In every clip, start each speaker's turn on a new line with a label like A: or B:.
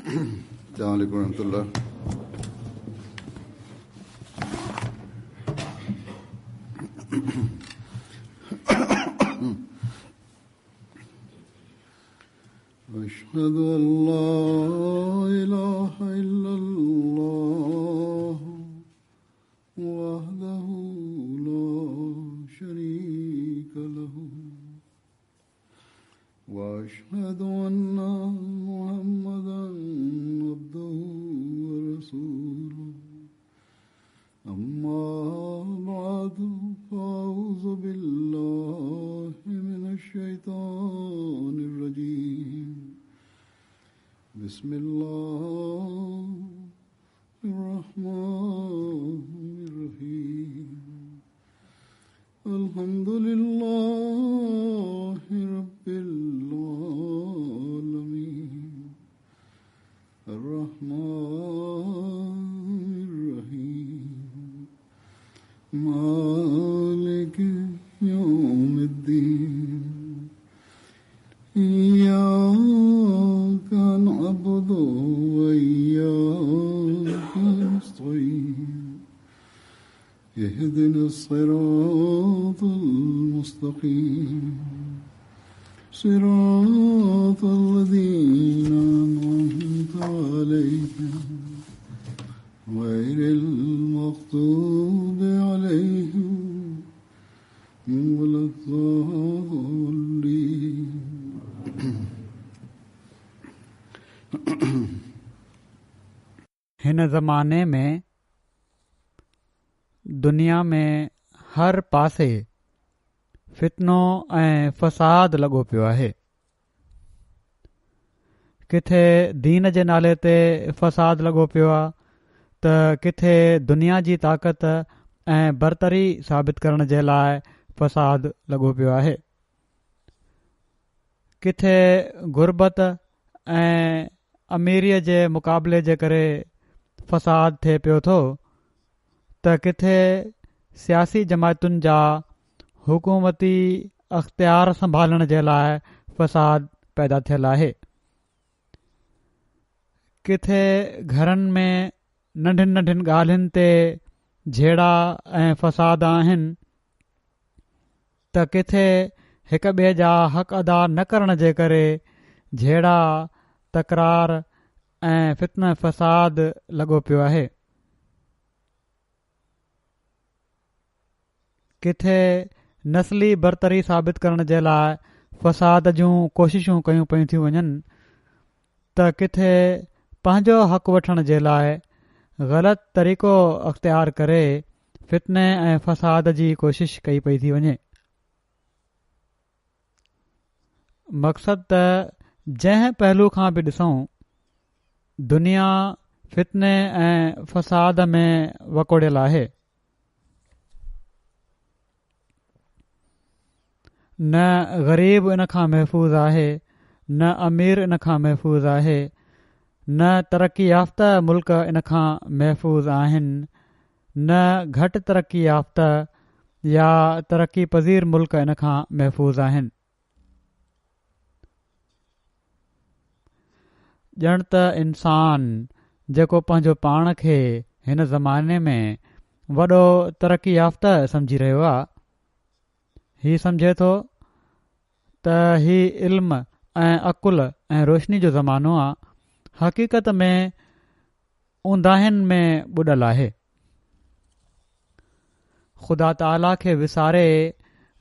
A: अस्सलाम वालेकुम रहमतुल्लाह। अशहदु अल्ला इलाहा इल्लल्लाह वहदहु ला शरीका लहु व अशहदु अन्ना मुहम्मदन अब्दुहु व रसूलुहु अम्मा बअदु फ़अऊज़ु बिल्लाहि मिनश शैतानिर रजीम। बिस्मिल्लाहिर रहमानिर रहीम। अल्हम्दुलिल्लाहि रब्बिल आलमीन अर्रहमानिर रहीम मालिकि यौमिद्दीन इय्याका नअबुदु व इय्याका नस्तईन इहदिनस सिरातल मुस्तक़ीम सिरातल लज़ीना अनअमता अलैहिम गैरिल मग़्दूबि अलैहिम वलद्दाल्लीन।
B: हिन ज़माने में दुनिया में हर पासे फितनो ऐं फ़साद लॻो पियो आहे। किथे दीन जे नाले ते फ़साद लॻो पियो आहे त किथे दुनिया जी ताक़त ऐं बरतरी साबित करण जे लाइ फ़साद लॻो पियो आहे। किथे गुरबत ऐं अमीरीअ जे मुक़ाबले जे करे फ़साद थिए पियो थो त किथे सियासी जमातुनि जा हुकूमती अख़्तियार संभालण जे लाइ फ़साद पैदा थियल आहे। किथे घरनि में नंढियुनि नंढियुनि ॻाल्हियुनि ते झेड़ा ऐं फ़साद आहिनि त किथे हिक ॿिए जा हक़ अदा न करण जे करे झेड़ा तकरार ऐं फितन फ़साद लॻो पियो आहे। किथे नस्ली बरतरी साबित करण जे लाइ फ़साद जूं कोशिशूं कयूं पियूं थियूं वञनि त किथे पंहिंजो हक़ वठण जे लाइ ग़लति तरीक़ो अख़्तियार करे फितने ऐं फ़साद जी कोशिश कई पई थी वञे। मक़सदु त जंहिं पहलू खां बि ॾिसूं दुनिया फितने ऐं फ़साद में वकोड़ियल आहे। न ग़रीब इन खां महफ़ूज़ आहे, न अमीर इन खां महफ़ूज़ आहे, न तरक़ी याफ़्ता मुल्क इन खां महफ़ूज़ आहिनि, न घटि तरक़ी याफ़्ता या तरक़ी पज़ीर मुल्क इन खां महफ़ूज़ आहिनि। ॼण त इंसान जेको पंहिंजो पाण खे हिन ज़माने में वॾो तरक़ी याफ़्ता सम्झी रहियो आहे, हीउ सम्झे थो त ही इल्म ऐं अक़ुल ऐं रोशनी जो ज़मानो आहे। हक़ीक़त में ऊंदाहिनि में ॿुॾल आहे। ख़ुदा ताला खे विसारे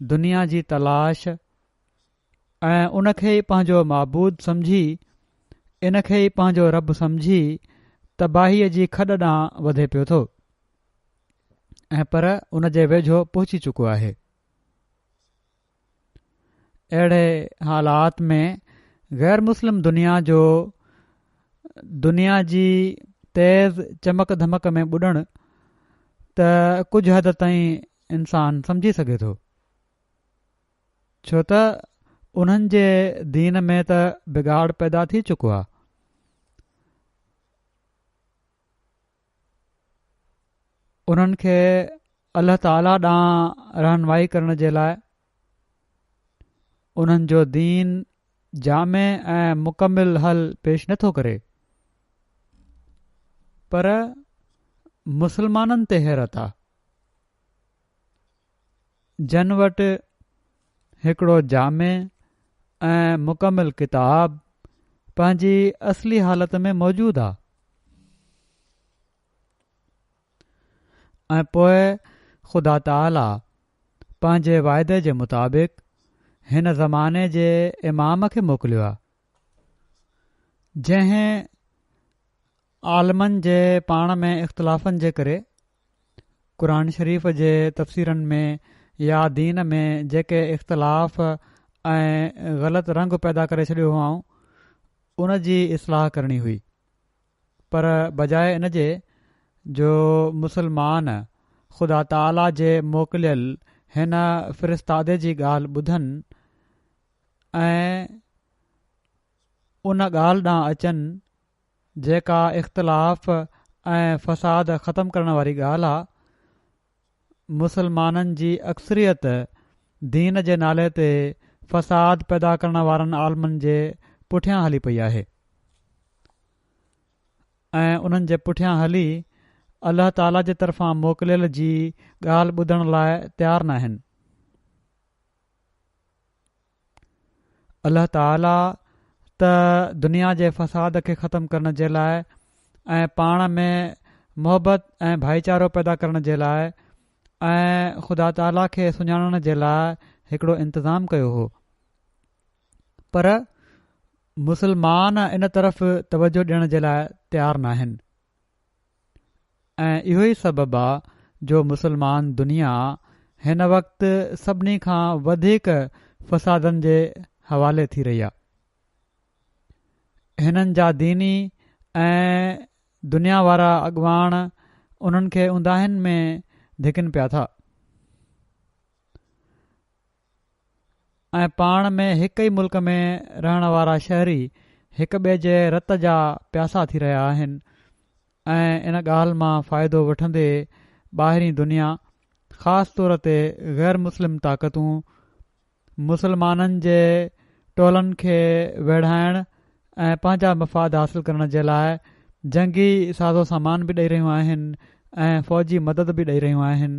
B: दुनिया जी तलाश ऐं उन खे ई पंहिंजो माबूद सम्झी इन खे ई पंहिंजो रब सम्झी तबाहीअ जी खॾ ॾांहुं वधे पियो थो ऐं पर उन जे वेझो पहुची चुको आहे। अहिड़े हालात में गैर मुस्लिम दुनिया जो दुनिया जी तेज़ चमक धमक में ॿुॾणु त कुझु हद ताईं इंसान सम्झी सघे थो, छो त उन्हनि जे दीन में त बिगाड़ पैदा थी चुको आहे। उन्हनि खे अल्लाह ताला ॾांहुं रहनुमाई करण जे लाइ उन्हनि जो दीन जामे ऐं मुकमिल हल पेश नथो करे। पर मुसलमाननि ते हैरत आहे। जन वटि हिकिड़ो जामे ऐं मुकमिल किताब पंहिंजी असली हालत में मौजूदु आहे ऐं पोइ ख़ुदा ताला पंहिंजे वाइदे जे मुताबिक़ हिन ज़माने जे इमाम खे मोकिलियो आहे, जंहिं आलमनि जे पाण में इख़्तिलाफ़नि जे करे क़ुर शरीफ़ जे तफ़सीरनि में या दीन में जेके इख़्तिलाफ़ ऐं ग़लति रंग पैदा करे छॾियो हुआऊं उन जी इस्लाह करणी हुई। पर बजाए इन जे जो मुसलमान ख़ुदा ताला जे मोकिलियल हिन फ़िरिस्तादे जी ॻाल्हि ॿुधनि ऐं उन ॻाल्हि ॾांहुं अचनि जेका इख़्तिलाफ़ ऐं फ़साद ख़तमु करण वारी ॻाल्हि आहे, मुसलमाननि जी अक्सरियत दीन जे नाले ते फ़साद पैदा करण वारनि आलमनि जे पुठियां हली पई आहे ऐं उन्हनि जे पुठियां हली अल्लाह ताला जे तरफ़ां मोकिलियल जी ॻाल्हि ॿुधण लाइ तयारु न आहिनि। अल्लाह ताला त दुनिया जे फ़साद खे ख़तमु करण जे लाइ ऐं पाण में मुहबत ऐं भाईचारो पैदा करण जे लाइ ऐं ख़ुदा ताला खे सुञाणण जे लाइ हिकिड़ो इंतज़ाम कयो हो, पर मुसलमान इन तरफ़ तवजो ॾियण जे लाइ तयारु न आहिनि ऐं इहो ई सबबु आहे जो मुसलमान दुनिया हिन वक़्तु सभिनी खां वधीक फ़सादनि जे हवाले थी रही आहे। हिननि जा दीनी ऐं दुनिया वारा अॻुवाण उन्हनि खे उंदाहिनि में धिकनि पिया था ऐं पाण में हिक ई मुल्क में रहण वारा शहरी हिक ॿिए जे रत जा प्यासा थी रहिया आहिनि ऐं इन ॻाल्हि मां फ़ाइदो वठंदे ॿाहिरीं दुनिया ख़ासि तौर ते ग़ैर मुस्लिम ताक़तूं मुसलमाननि जे टोलनि खे वेढ़ाइण ऐं पंहिंजा मफ़ाद हासिल करण जे लाइ जंगी साज़ो सामान बि ॾेई रहियूं आहिनि ऐं फ़ौजी मदद बि ॾेई रहियूं आहिनि।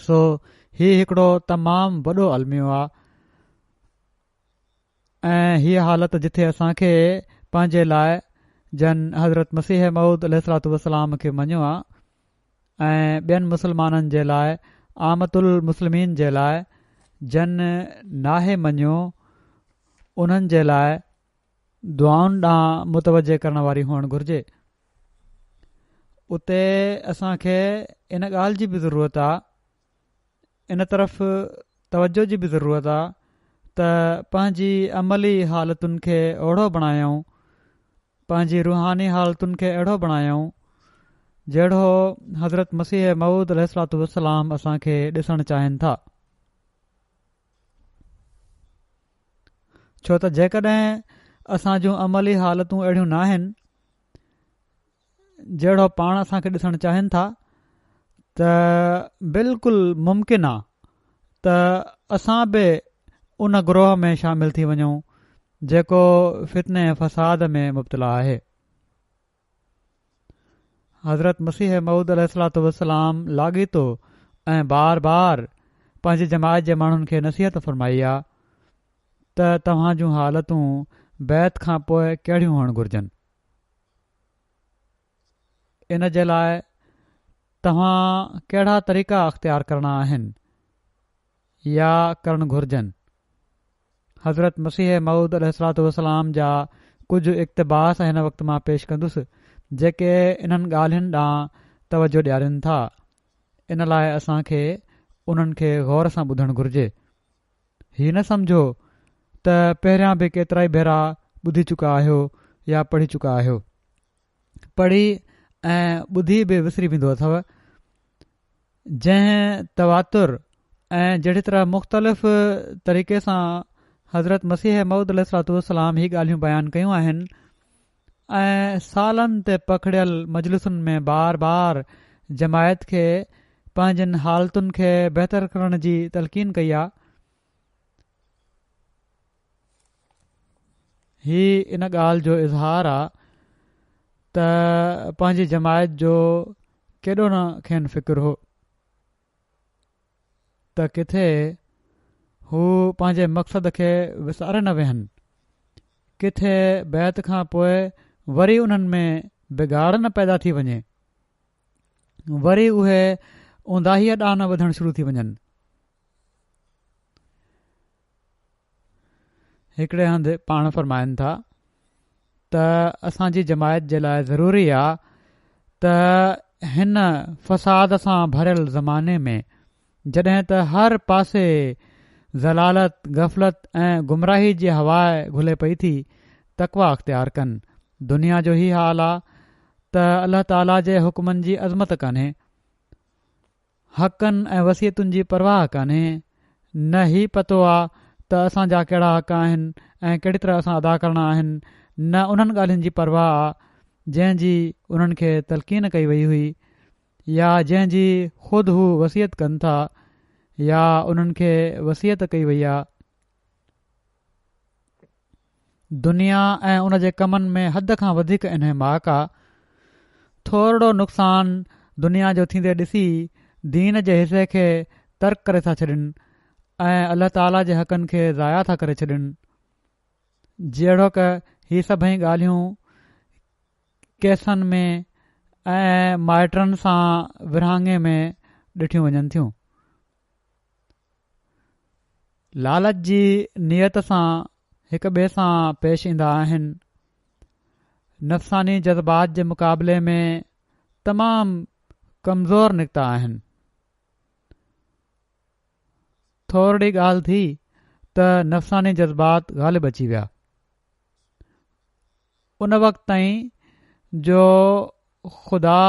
B: सो हीउ हिकिड़ो तमामु वॾो अलमियो आहे ऐं हीअ हालति जिथे असांखे पंहिंजे लाइ जन हज़रत मसीह मऊद अलैहिस्सलातु वस्सलाम खे मञियो आहे ऐं ॿियनि मुसलमाननि जे लाइ आमतुल मुस्लिमीन जे लाइ जन नाहे मञियो उन्हनि जे लाइ दुआउनि ॾांहुं मुतवजे करण वारी हुअणु घुरिजे। उते असांखे इन ॻाल्हि जी बि ज़रूरत आहे, इन तरफ़ तवजो जी बि ज़रूरत आहे त पंहिंजी अमली हालतुनि खे ओढ़ो बणायूं, पंहिंजी रूहानी हालतुनि खे अहिड़ो बणायूं जहिड़ो हज़रत मसीह मऊद अलैहिस्सलातु वस्सलाम असांखे ॾिसणु चाहिनि था। छो त जेकॾहिं असां जूं अमली हालतूं अहिड़ियूं न आहिनि जहिड़ो पाण असांखे ॾिसणु चाहिनि था त बिल्कुलु मुमकिन आहे त असां बि उन ग्रोह में शामिल थी वञूं जेको फितने फ़साद में मुब्तला आहे। हज़रत मसीह मऊद अलैहिस्सलातु वस्सलाम लाॻीतो ऐं बार बार पंहिंजी जमायत जे माण्हुनि खे नसीहत फ़रमाई आहे त तव्हां जूं हालतूं बैत खां पोइ कहिड़ियूं हुअणु घुरिजनि। इन जे लाइ तव्हां कहिड़ा तरीक़ा अख़्तियार करणा आहिनि या करणु घुरिजनि। हज़रत मसीह मऊद अलैहिस्सलातु वस्सलाम जा कुझु इक़्तिबास हिन वक़्त मां पेश कंदुसि जेके इन्हनि ॻाल्हियुनि ॾांहुं तवजो ॾियारीनि था। इन लाइ असांखे उन्हनि खे ग़ौर सां ॿुधणु घुरिजे। हीअ न सम्झो त पहिरियां बि केतिरा ई भेरा ॿुधी चुका आहियो या पढ़ी चुका आहियो, पढ़ी ऐं ॿुधी बि विसरी वेंदो अथव। जंहिं तवातुर ऐं जहिड़ी तरह मुख़्तलिफ़ तरीक़े सां हज़रत मसीह मऊद अलैहिस्सलातु वस्सलाम ही ॻाल्हियूं बयानु कयूं आहिनि ऐं सालनि ते पखड़ियल मजलिसुनि में बार बार जमायत खे पंहिंजनि हालतुनि खे बहितर करण जी तलक़ीन कई आहे, ही इन ॻाल्हि जो इज़हार आहे त त पंहिंजी जमायत जो केॾो न खेनि फ़िक्रु हो त किथे हू पंहिंजे मक़सद खे विसारे न वेहनि, किथे बैत खां पोइ वरी उन्हनि में बिगाड़ न पैदा थी वञे, वरी उहे उंदाहीअ ॾांहुं न वधणु शुरू थी वञनि। हिकिड़े हंधि पाण फ़रमाइनि था त असांजी जमायत जे लाइ ज़रूरी आहे त हिन फ़साद सां भरियल ज़माने में जॾहिं त हर पासे ज़लालत, गफ़लत ऐं गुमराही जी हवा घुले पई थी, तक़वा अख़्तियार कनि। दुनिया जो ई हाल आहे त अल्लाह ताला जे हुकमनि जी अज़मत कान्हे, हक़नि ऐं वसियतुनि जी परवाह कान्हे, न ही पतो आहे त असांजा कहिड़ा हक़ आहिनि ऐं कहिड़ी तरह असां अदा करणा आहिनि, न उन्हनि ॻाल्हियुनि जी परवाह आहे जंहिंजी उन्हनि खे तलक़ीन कई वई हुई या जंहिंजी ख़ुदि हू वसियत कनि था या उन्हनि खे वसियत कई वई आहे। दुनिया ऐं उन जे कमनि में हद खां वधीक इन्हमाक आहे। थोरो नुक़सान दुनिया जो थींदे ॾिसी दीन जे हिसे खे तर्क करे था छॾनि ऐं अल्लाह ताला जे हक़नि खे ज़ाया था करे छॾनि। जहिड़ो क ही सभई ॻाल्हियूं केसनि में ऐं माइटनि सां विरहाङे में ॾिठियूं वञनि थियूं। लालच जी नियत सां हिक ॿिए सां पेश ईंदा आहिनि, नफ़सानी जज़्बात जे मुक़ाबले में तमामु कमज़ोर निकिता आहिनि। थोरी ॻाल्हि थी त नफ़सानी जज़्बात ग़ालिब अची विया। उन वक़्त ताईं जो ख़ुदा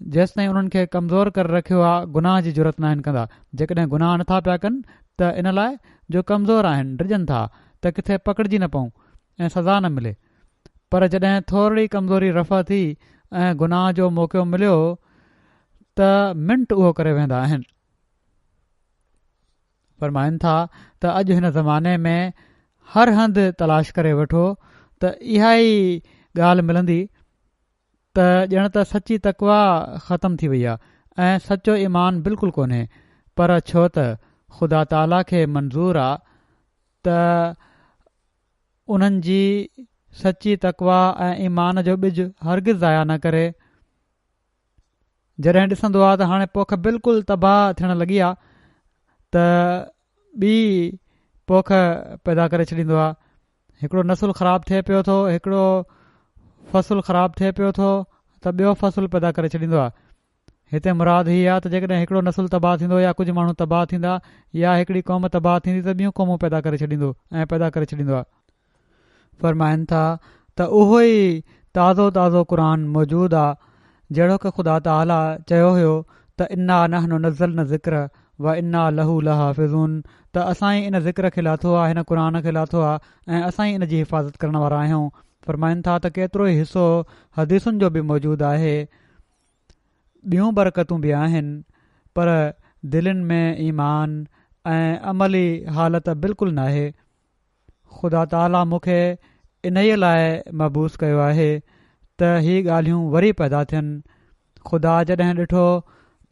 B: जेसिताईं उन्हनि खे कमज़ोर करे रखियो आहे, गुनाह जी ज़रूरत न आहिनि कंदा। जेकॾहिं गुनाह नथा पिया कनि त इन लाइ जो कमज़ोर आहिनि, डिॼनि था त किथे पकड़िजी न पऊं ऐं सज़ा न मिले। पर जॾहिं थोरी कमज़ोरी रफ़ा थी ऐं गुनाह जो मौक़ो मिलियो त मिंट उहो करे वेंदा आहिनि। फ़रमाइनि था त अॼु हिन ज़माने में हर हंधि तलाश करे वठो त इहा ई ॻाल्हि मिलंदी त ॼण त सची तक़वा ख़तमु थी वई आहे ऐं सचो ईमान बिल्कुलु कोन्हे। पर छो त ख़ुदा ताला खे मंज़ूर आहे त उन्हनि जी सची तक़वा ऐं ईमान जो ॿिज हरगिज़ ज़ाया न करे। जॾहिं ॾिसंदो आहे त हाणे पोख बिल्कुलु तबाह थियण लॻी आहे त ॿी पोख पैदा करे छॾींदो आहे। हिकिड़ो नसुल ख़राबु थिए पियो थो, हिकिड़ो फ़सुलु ख़राबु थिए पियो थो त ॿियो फ़सुलु पैदा करे छॾींदो आहे। हिते मुराद हीअ आहे त जेकॾहिं हिकिड़ो नसुल तबाह थींदो या कुझु माण्हू तबाह थींदा या हिकिड़ी क़ौम तबाह थींदी त ॿियूं क़ौमूं पैदा करे छॾींदो ऐं पैदा करे छॾींदो आहे। फ़रमाइनि था त उहो ई ताज़ो ताज़ो क़ुर मौजूदु आहे जहिड़ो की ख़ुदा ताला चयो हुयो त इन्ना नहनु नज़्ज़लना ज़िक्र व इन्ना लहू लहाफ़िज़ून, त असां ई इन ज़िक्र खे लाथो आहे, हिन क़ुर खे लाथो आहे ऐं असां ई इन जी हिफ़ाज़त करण वारा आहियूं। फ़रमाइनि था त केतिरो ई हिसो हदीसुनि जो बि मौजूदु आहे, ॿियूं बरकतूं बि आहिनि, पर दिलनि में ईमान ऐं अमली हालत बिल्कुलु न आहे। ख़ुदा ताला मूंखे इन ई लाइ मबूस कयो आहे त ही ॻाल्हियूं वरी पैदा थियनि। ख़ुदा जॾहिं ॾिठो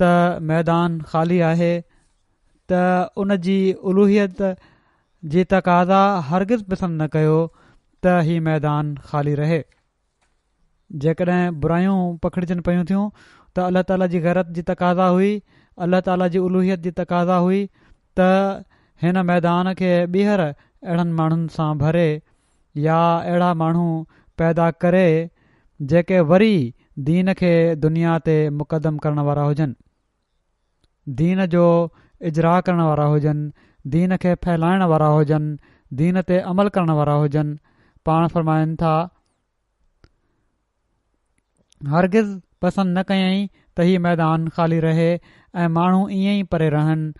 B: त मैदान ख़ाली आहे त उन जी उलूहियत जी तक़ाज़ा हरगिज़ पसंदि न कयो त ही मैदान ख़ाली रहे। जेकॾहिं बुरायूं पखिड़िजनि पयूं थियूं त अल्लाह ताला जी गैरत जी तक़ाज़ा हुई, अल्लाह ताला जी उलूहियत जी तक़ाज़ा हुई त हिन मैदान खे ॿीहर अहिड़नि माण्हुनि सां भरे या अहिड़ा माण्हू पैदा करे जेके वरी दीन खे दुनिया ते मुक़दम करण वारा हुजनि, दीन जो इजरा करण वारा हुजनि, दीन खे फैलाइण वारा हुजनि, दीन ते अमल करण वारा हुजनि। पाण फ़रमाइनि था हरगिज़ पसंदि न कयईं त हीउ मैदान ख़ाली रहे ऐं माण्हू ईअं ई परे रहनि।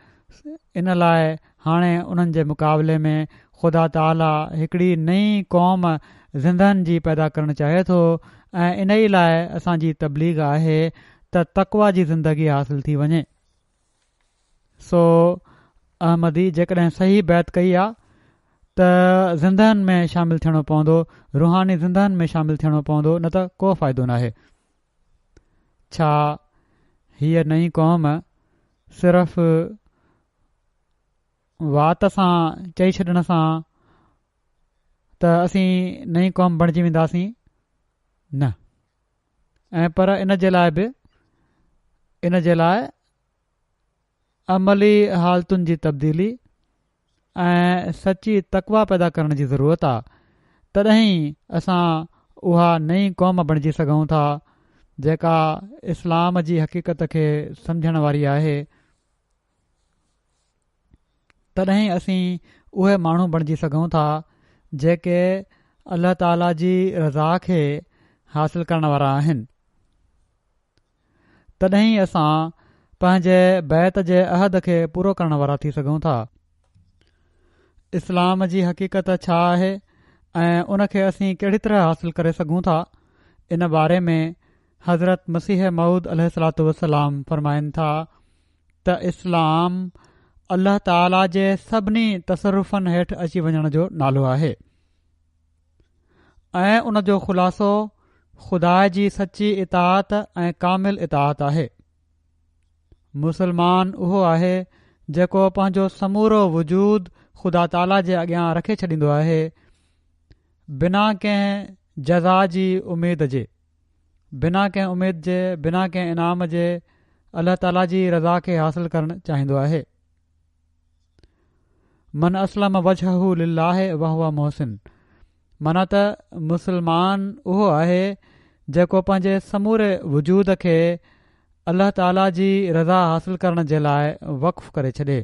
B: इन लाइ हाणे उन्हनि जे मुक़ाबले में ख़ुदा ताला हिकिड़ी नई क़ौम ज़िंदहनि जी पैदा करणु चाहे थो ऐं इन ई लाइ असांजी तबलीग आहे त तक़वा जी ज़िंदगी हासिल थी वञे। सो अहमदी जेकॾहिं सही बैत कई आहे त ज़िंदहनि में शामिलु थियणो पवंदो, रुहानी ज़िंदहनि में शामिलु थियणो पवंदो, न त को फ़ाइदो नाहे। छा हीअ नई क़ौम सिर्फ़ वात सां चई छॾण सां त असीं नई क़ौम बणिजी वेंदासीं? न। ऐं पर इन जे लाइ अमली हालतुनि जी तब्दीली ऐं सची तक़वा पैदा करण जी ज़रूरत आहे। तॾहिं असां उहा नई क़ौम बणिजी सघूं था जेका इस्लाम जी हक़ीक़त खे सम्झण वारी आहे। तॾहिं असीं उहे माण्हू बणिजी सघूं था जेके अल्लाह ताला जी रज़ा खे हासिल करण वारा आहिनि। तॾहिं असां पंहिंजे बैत जे अहद खे पूरो करण वारा थी सघूं था। इस्लाम जी हक़ीक़त छा आहे ऐं उन खे असीं कहिड़ी तरह हासिल करे सघूं था, इन बारे में हज़रत मसीह मऊद अलैहिस्सलातु वस्सलाम फरमाइनि था त इस्लाम अल्लाह ताला जे सभिनी तसरुफ़नि हेठि अची वञण जो नालो आहे ऐं उन जो ख़ुलासो ख़ुदा जी सची इताअत ऐं कामिल इताअत आहे। मुसलमान उहो आहे जेको पंहिंजो समूरो वजूद ख़ुदा ताला जे अॻियां रखे छॾींदो आहे, बिना कंहिं जज़ा जी उमेद जे, बिना कंहिं उमेद जे, बिना कंहिं इनाम जे अल्लाह ताला जी रज़ा खे हासिल करणु चाहींदो आहे। मन असलम वजहहू लिल्लाह वहुवा मोहसिन, माना त मुसलमान उहो आहे जेको पंहिंजे समूरे वजूद खे अल्लाह ताला जी रज़ा हासिल करण जे लाइ वक़्फ़ करे छॾे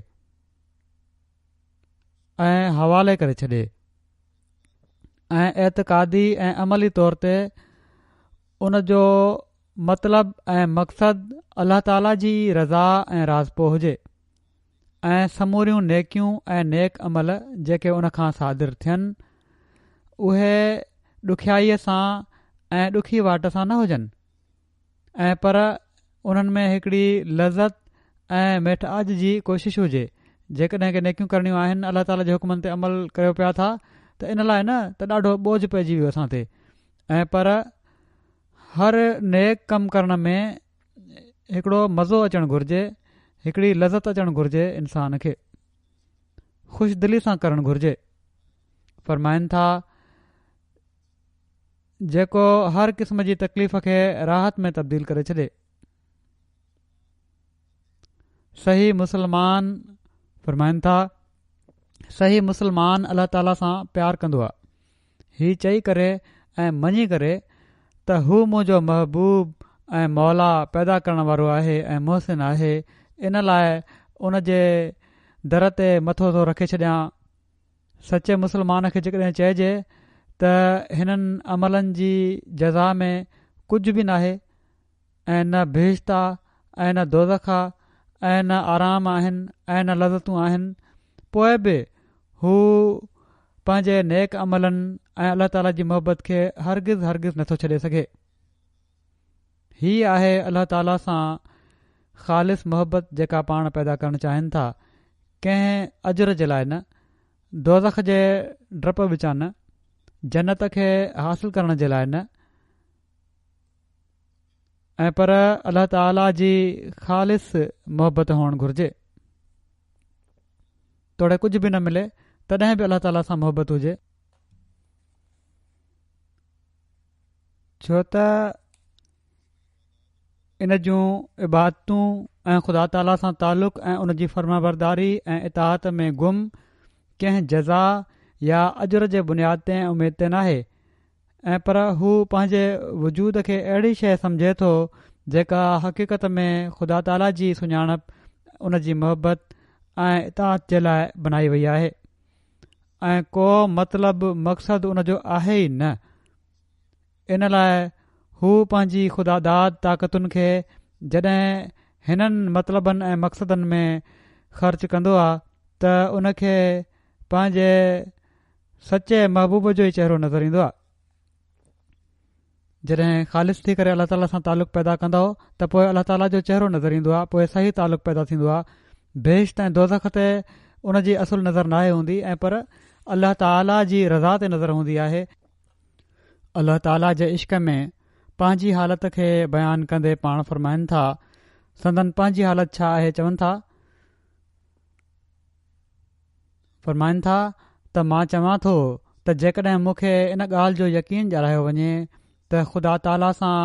B: ऐं हवाले करे छॾे ऐं एतिक़ादी ऐं अमली तौर ते उन जो मतिलब ऐं मक़सदु अल्लाह ताला जी रज़ा ऐं राज़पो हुजे ऐं समूरियूं नेकियूं ऐं नेक अमल जेके उन खां सादिर थियनि उहे ॾुखियाईअ सां ऐं ॾुखी वाट सां न हुजनि, ऐं पर उन्हनि में हिकिड़ी लज़त ऐं मेठाज जी कोशिशि हुजे। जेकॾहिं के नेकियूं करणियूं आहिनि, अल्लाह ताला जे हुकमनि ते अमल करियो पिया था, त इन लाइ न त ॾाढो बोझ पइजी वियो असां ते, ऐं पर हर नेक कमु करण में हिकिड़ो मज़ो अचणु घुरिजे, हिकिड़ी लज़त अचणु घुरिजे, इंसान खे ख़ुशदिली सां करणु घुरिजे। फरमाइनि था जेको हर क़िस्म जी तकलीफ़ खे राहत में तब्दील करे छॾे। सही मुसलमान फरमाइनि था सही मुसलमान अल्लाह ताला सां प्यार कंदो आहे, हीउ चई करे ऐं मञी करे त हू मुंहिंजो महबूब ऐं मौला पैदा करण वारो आहे ऐं मोहसिन आहे, इन लाइ उन जे दर ते मथो थो रखे छॾियां। सचे मुसलमान खे जेकॾहिं चइजे त हिननि अमलनि जी जज़ा में कुझु बि नाहे ऐं न बेहिश्त आहे ऐं न दोज़ख आहे ऐं न आराम आहिनि ऐं न लज़तूं आहिनि, पोइ बि हू पंहिंजे नेक अमलनि ऐं अल्लाह ताला जी मोहबत खे हरगिज़ नथो छॾे सघे। हीअ आहे अल्लाह ताला सां ख़ालिस मोहबत जेका पाण पैदा करणु चाहिनि था, कंहिं अजर जे लाइ न, दोज़ख जे डप विचां न, जन्नत खे हासिल करण जे लाइ न, ऐं पर अल्लाह ताला जी ख़ालिस मोहबत हुअणु घुरिजे। तोड़े कुझु बि न मिले तॾहिं बि अल्लाह ताला सां मोहबत हुजे, छो त इन जूं इबादतूं ऐं ख़ुदा ताला सां तालुक़ ऐं उन जी फर्माबरदारी ऐं इताअत में गुम कंहिं जज़ा या अजर जे बुनियाद ते ऐं उमेद ते नाहे, ऐं पर हू पंहिंजे वजूद खे अहिड़ी शइ सम्झे थो जेका हक़ीक़त में ख़ुदा ताला जी सुञाणप, उन जी मोहबत ऐं इताअत जे लाइ बनाई वई आहे, ऐं को मतिलबु मक़सदु उन जो आहे ई न। इन लाइ हू पंहिंजी ख़ुदादाद ताक़तुनि खे जॾहिं हिननि मतिलबनि ऐं मक़सदनि में ख़र्च कंदो आहे त उन खे पंहिंजे सचे महबूब जो ई चहिरो नज़र ईंदो आहे। जॾहिं ख़ालिस थी करे अल्लाह ताला सां तालुक़ु पैदा कंदो त पोइ अल्लाह ताला जो चहिरो नज़र ईंदो आहे, पोइ सही तालुक़ु पैदा थींदो आहे। बेहिश्त ऐं दोज़ख ते उन जी असुलु नज़र नाहे हूंदी, ऐं पर अल्लाह ताला जी रज़ा ते नज़र हूंदी आहे। अल्लाह ताला जे इश्क में पंहिंजी हालत खे बयानु कंदे पाण फ़रमाइनि था, संदन पंहिंजी हालत छा आहे, चवनि था फ़रमाइनि था त मां चवां थो त जेकॾहिं मूंखे इन ॻाल्हि जो यकीन ॼाणायो वञे त ख़ुदा ताला सां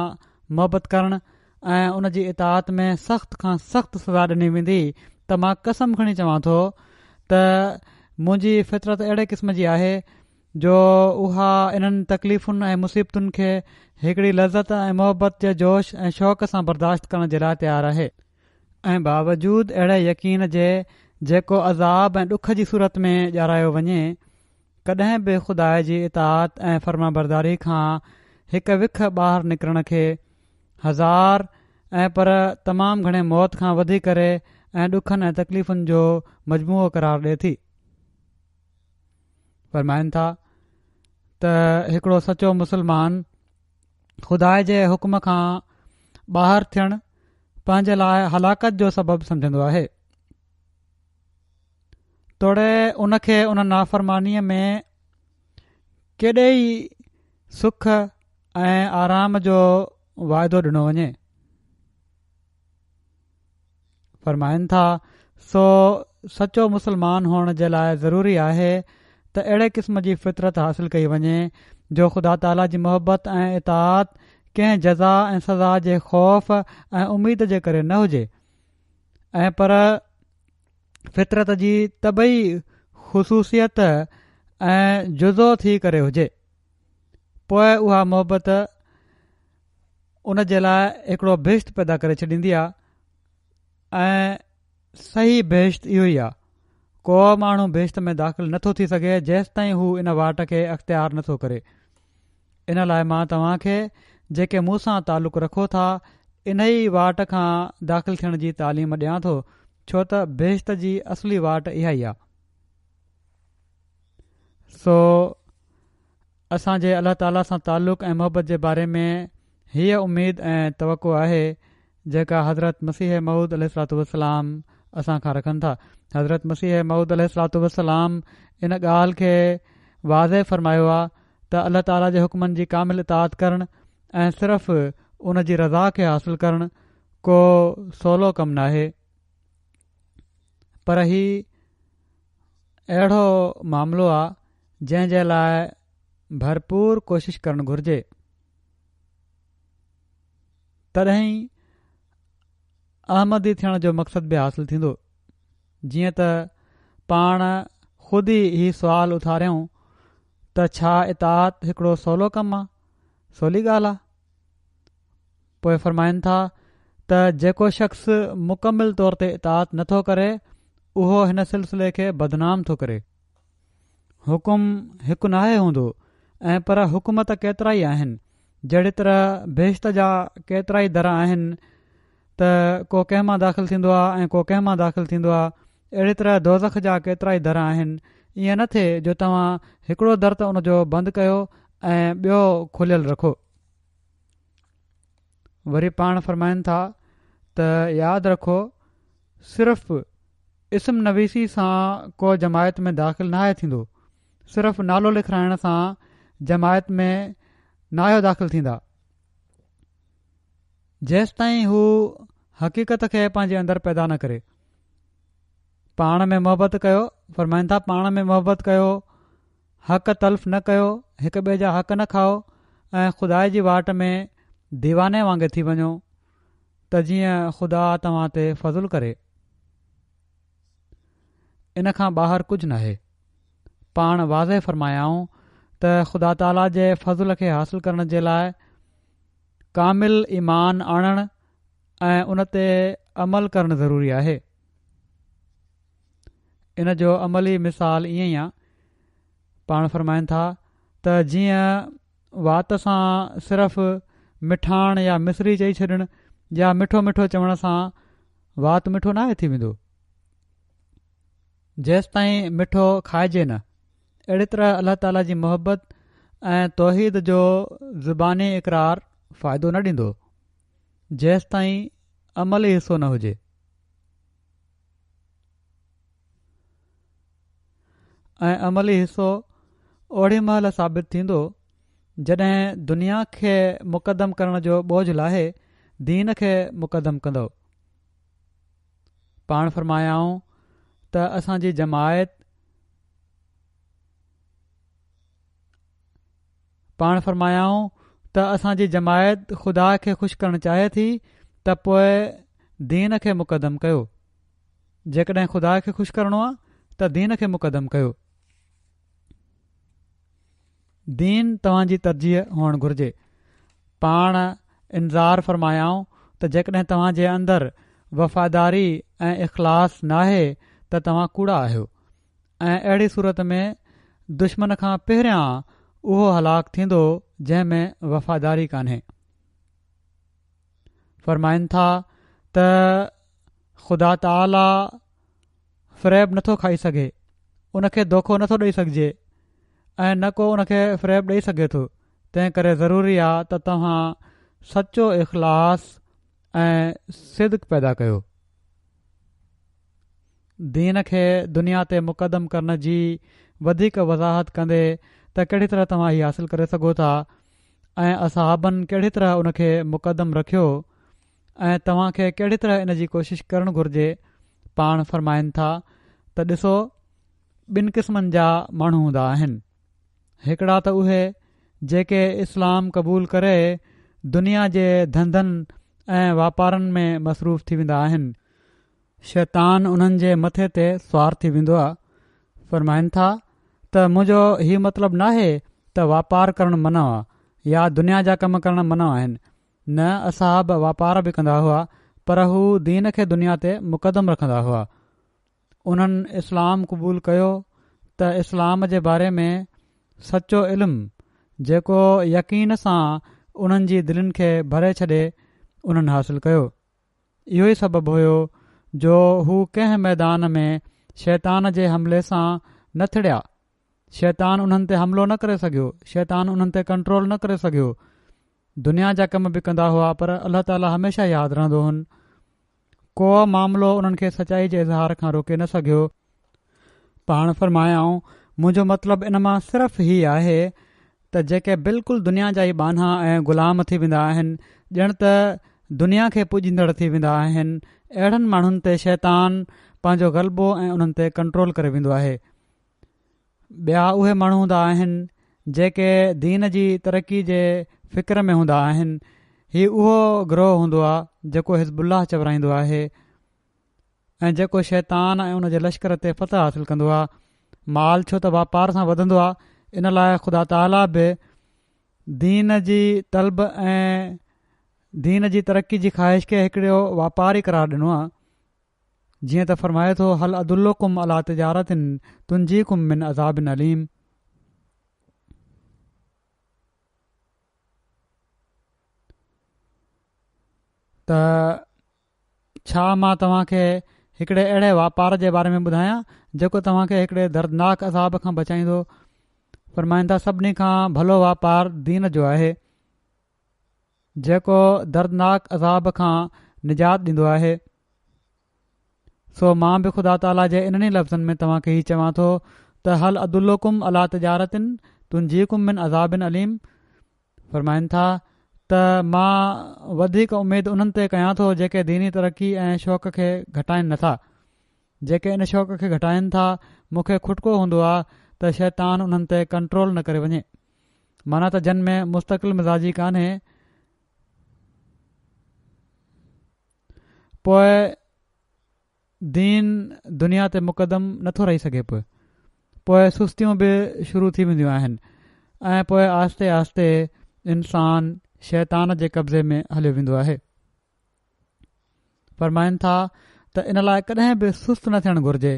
B: मुहबत करणु ऐं उन जी इताअत में सख़्त खां सख़्त सज़ा ॾिनी वेंदी त मां कसम खणी चवां थो त मुंहिंजी फितरत अहिड़े क़िस्म जी आहे जो उहा इन्हनि तकलीफ़ुनि ऐं मुसीबतुनि खे हिकिड़ी लज़त ऐं मुहबत जे जोश ऐं शौक़ सां बर्दाश्त करण जे लाइ तयारु आहे। ऐं बावजूदु अहिड़े यकीन जे जेको अज़ाब ऐं ॾुख जी सूरत में ॼाणायो वञे, कॾहिं बि ख़ुदा जी इताअत ऐं फ़र्माबरदारी खां हिकु विख ॿाहिरि निकिरण खे हज़ार ऐं पर तमामु घणे मौत खां वधी करे ऐं ॾुखनि ऐं तकलीफ़ुनि जो मजमूओ करार ॾिए थी। फ़रमाइनि था त हिकिड़ो सचो मुस्लमान ख़ुदा जे हुकुम खां ॿाहिरि थियणु पंहिंजे लाइ हलाकत जो सबबु सम्झंदो आहे। तोड़े उनखे उन नाफ़रमानीअ में केॾे ई सुख ऐं आराम जो वाइदो ॾिनो वञे। फ़रमाइनि था सो सचो मुस्लमान हुअण जे लाइ ज़रूरी आहे त अहिड़े क़िस्म जी फितरत हासिल कई वञे जो ख़ुदा ताला जी मुहबत ऐं इताअत कंहिं जज़ा ऐं सज़ा जे ख़ौफ़ ऐं उमीद जे करे न हुजे, ऐं पर फितरत जी तबई ख़ुसूसियत ऐं जुज़ो थी करे हुजे। पोइ उहा मुहबत उन जे लाइ हिकिड़ो बेश्त पैदा करे छॾींदी आहे ऐं सही बेश्त इहो ई आहे। को माण्हू बेश्त में दाख़िल नथो थी सघे जेसि ताईं हू इन वाट खे अख़्तियार नथो करे। इन लाइ मां तव्हां खे जेके मूं सां तालुक़ु रखो था इन ई वाट खां दाख़िल थियण जी तालीम ॾियां थो, छो त बेश्त जी असली वाट इहा ई आहे। सो असांजे अल्लाह ताला सां ताल्लुक़ ऐं मुहबत जे बारे में हीअ उमेद ऐं तवक़ो आहे जेका हज़रत मसीह मऊद अलैहिस्सलातु वस्सलाम असां खां रखनि था। हज़रत मसीह मऊद अलैहिस्सलातु वस्सलाम इन ॻाल्हि खे वाज़े फ़रमायो आहे त अल्लाह ताला जे हुकमनि जी कामिल इताअत करणु ऐं सिर्फ़ु उन जी रज़ा खे हासिल करणु को सवलो कमु नाहे, पर ही अहिड़ो मामिलो आहे जंहिं जे लाइ भरपूर कोशिश करणु घुर्जे। तॾहिं अहमदी थियण जो मक़सदु बि हासिल थींदो। जीअं त पाण ख़ुदि ई ही सुवाल उथारियूं त छा इताअत हिकिड़ो सवलो कमु आहे, सवली ॻाल्हि आहे? पोइ फ़रमाइनि था त जेको शख़्स मुकमिल तौर ते इताअत नथो करे उहो हिन सिलसिले खे बदनाम थो करे। हुकुम हिकु नाहे हूंदो, ऐं पर हुकुम त केतिरा ई आहिनि। जहिड़ी तरह बेश्त जा केतिरा ई दर आहिनि त को कंहिं मां दाख़िल थींदो आहे ऐं को कंहिं मां दाख़िल थींदो आहे, अहिड़ी तरह दोज़ख जा केतिरा ई दर आहिनि। ईअं न थिए जो तव्हां हिकिड़ो दर त उनजो बंदि कयो ऐं ॿियो खुलियल रखो। वरी पाण फ़रमाइनि था त यादि रखो सिर्फ़ु इस्म नवीसी सां को जमायत में दाख़िल नाहे थींदो, सिर्फ़ु नालो लिखाइण सां जमायत में नाहियो दाख़िल थींदा। जेसि ताईं हू हक़ीक़त खे पंहिंजे अंदरि पैदा न करे। पाण में मुहबत कयो, फ़रमाइनि था पाण में मुहबत कयो, हक़ तल्फ़ न कयो, हिक ॿिए जा हक़ न खाओ ऐं ख़ुदा जी वाट में दीवाने वांगुरु थी वञो त जीअं ख़ुदा तव्हां ते फ़ज़ुलु करे। इन खां ॿाहिरि कुझु नाहे। पाण वाज़े फ़रमायाऊं त ख़ुदा ताला जे फ़ज़ुल खे हासिल करण जे लाइ कामिल ईमान आणणु ऐं उन ते अमल करणु ज़रूरी आहे। इन जो अमली मिसाल ईअं ई आहे। पाण फ़रमाइनि था त जीअं वात सां सिर्फ़ु मिठाण या मिसरी चई छॾणु या मिठो मिठो चवण सां वात मिठो नाहे थी वेंदो जेसि ताईं मिठो खाइजे न। अहिड़ी तरह अल्लाह ताला जी मुहबत ऐं तौहीद जो ज़ुबानी इक़रार फ़ाइदो न ॾींदो जेसि ताईं अमली हिसो न हुजे। ऐं अमली हिसो ओड़ी महिल साबित थींदो जॾहिं दुनिया खे मुक़दम करण जो बोझ लाहे दीन खे मुक़दम कंदो। पाण फरमायाऊं त असांजी जमायत ख़ुदा खे ख़ुशि करणु चाहे थी त पोइ दीन खे मुक़दम कयो। जेकॾहिं ख़ुदा खे ख़ुशि करणो आहे त दीन खे मुक़दम कयो। दीन तव्हांजी तरजीह हुअणु घुर्जे। पाण इंतज़ार फरमायाऊं त जेकॾहिं तव्हांजे अंदरि वफ़ादारी ऐं इख़लास नाहे त तव्हां कूड़ा आहियो ऐं अहिड़ी सूरत में दुश्मन खां पहिरियां उहो हलाक थींदो जंहिं में वफ़ादारी कान्हे। फरमाइनि था त ख़ुदा ताला फ़रेब नथो खाई सघे, उनखे धोखो नथो ॾेई सघिजे ऐं न को उनखे फ़रेब ॾेई सघे थो। तंहिं करे ज़रूरी आहे त तव्हां सचो इख़लास ऐं सिदक पैदा कयो। दीन खे दुनिया ते मुक़दम करण जी वधीक वज़ाहत कंदे त कहिड़ी तरह तव्हां हीअ हासिल करे सघो था ऐं असहाबनि कहिड़ी तरह उनखे मुक़दम रखियो ऐं तव्हांखे कहिड़ी तरह इन जी कोशिशि करणु घुर्जे। पाण फरमाइनि था त ॾिसो, ॿिनि क़िस्मनि जा माण्हू हूंदा आहिनि। हिकिड़ा त उहे जेके इस्लाम क़बूल करे दुनिया जे धंधनि ऐं वापारनि में मसरूफ़ थी वेंदा आहिनि। शैतान उन्हनि जे मथे ते सुवार थी वेंदो आहे। फरमाइनि था त मुंहिंजो हीउ मतिलबु नाहे त वापार करणु मना आहे या दुनिया जा कम करणु मना आहिनि। न, असहाब वापार बि कंदा हुआ, पर हू दीन खे दुनिया ते मुक़दम रखंदा हुआ। उन्हनि इस्लाम क़बूल कयो त इस्लाम जे बारे में सचो इल्मु जेको यकीन सां उन्हनि जी दिलनि खे भरे छॾे उन्हनि हासिल कयो। इहो ई सबबु हुयो जो हू कंहिं मैदान में शैतान जे हमले सां न थिड़िया। शैतान उन्हनि ते हमिलो न करे सघियो, शैतान उन्हनि ते कंट्रोल न करे सघियो। दुनिया जा कम बि कंदा हुआ, पर अल्लाह ताला हमेशह यादि रहंदो हुन। को मामिलो उन्हनि खे सचाई जे इज़हार खां रोके न सघियो। पाण फरमायाऊं, मुंहिंजो मतिलबु इन मां सिर्फ़ ही आहे त जेके बिल्कुलु दुनिया जा ई बाना ऐं ग़ुलाम थी वेंदा आहिनि, ॼण त दुनिया खे पुॼींदड़ थी वेंदा आहिनि, अहिड़नि माण्हुनि ते शैतान पंहिंजो ग़लबो ऐं उन्हनि ते कंट्रोल करे वेंदो आहे। ॿिया उहे माण्हू हूंदा आहिनि जेके दीन जी तरक़ी जे फ़िक्र में हूंदा आहिनि। हीउ उहो गिरोह हूंदो आहे जेको हिज़बुल्लाह चवराईंदो आहे ऐं जेको शैतान ऐं उन जे लश्कर ते फ़तह हासिल कंदो आहे। माल छो त वापार सां वधंदो आहे, इन लाइ ख़ुदा ताला बि दीन जी तलब ऐं दीन जी तरक़ी जी ख़्वाहिश खे हिकिड़ो वापार ई करार ॾिनो आहे। जीअं त फरमाए थो, हल अदुल्लुकुम अला तिजारतिन तुंजीकुम मिन अज़ाबिन अलीम। त छा मां तव्हांखे हिकिड़े अहिड़े वापार जे बारे में ॿुधायां जेको तव्हांखे हिकिड़े दर्दनाक अज़ाब खां बचाईंदो। फरमाइनि था, सभिनी खां भलो वापार दीन जो आहे जेको दर्दनाक अज़ाब खां निजात ॾींदो आहे। सो मां बि ख़ुदा ताला जे इन्हनि लफ़्ज़नि में तव्हांखे हीउ चवां थो त हल अदुल्लुकुम अला तिजारतिन तुंजीकुम मिन अज़ाबिन अलीम। फरमाइनि था त मां वधीक उमेदु उन्हनि ते कयां थो जेके दीनी तरक़ी ऐं शौक़ खे घटाइनि नथा। जेके इन शौक़ खे घटाइनि था, मूंखे खुटको हूंदो आहे त शैतान उन्हनि ते कंट्रोल न करे वञे। माना त जन में मुस्तक़िल मिज़ाजी कान्हे, पोइ दीन दुनिया ते मुक़दम नथो रही सघे। पोइ सुस्तियूं बि शुरू थी वेंदियूं आहिनि ऐं पोइ आहिस्ते आहिस्ते इंसान शैतान जे कब्ज़े में हलियो वेंदो आहे। फरमाइनि था त इन लाइ कॾहिं बि सुस्त न थियणु घुर्जे।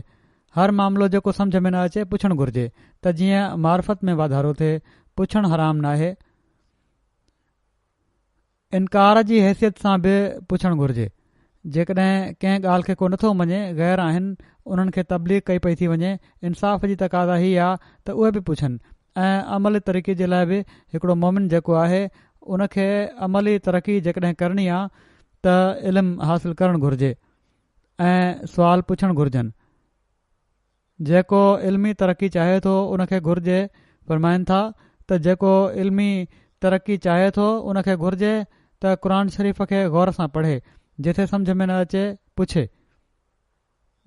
B: हर मामिलो जेको सम्झ में न अचे पुछणु घुर्जे त जीअं मार्फत में वाधारो थिए। पुछणु हराम नाहे। इनकार जी हैसियत सां बि पुछणु घुर्जे। जेकॾहिं कंहिं ॻाल्हि खे को नथो मञे, ग़ैर आहिनि, उन्हनि खे तबलीग कई पई थी वञे, इंसाफ़ जी तक़ाज़ा ही आहे त उहे बि पुछनि। ऐं अमली तरक़ी जे लाइ बि हिकिड़ो मोमिन जेको आहे उनखे अमली तरक़ी जेकॾहिं करणी आहे त इल्मु हासिल करणु घुर्जे ऐं सुवाल पुछणु घुर्जनि। जेको इल्मी तरक़ी चाहे थो उनखे घुर्जे। फ़रमाइनि था त जेको इल्मी तरक़ी चाहे थो उनखे घुर्जे त क़ुर शरीफ़ खे गौर सां पढ़े, जिथे सम्झ में न अचे पुछे।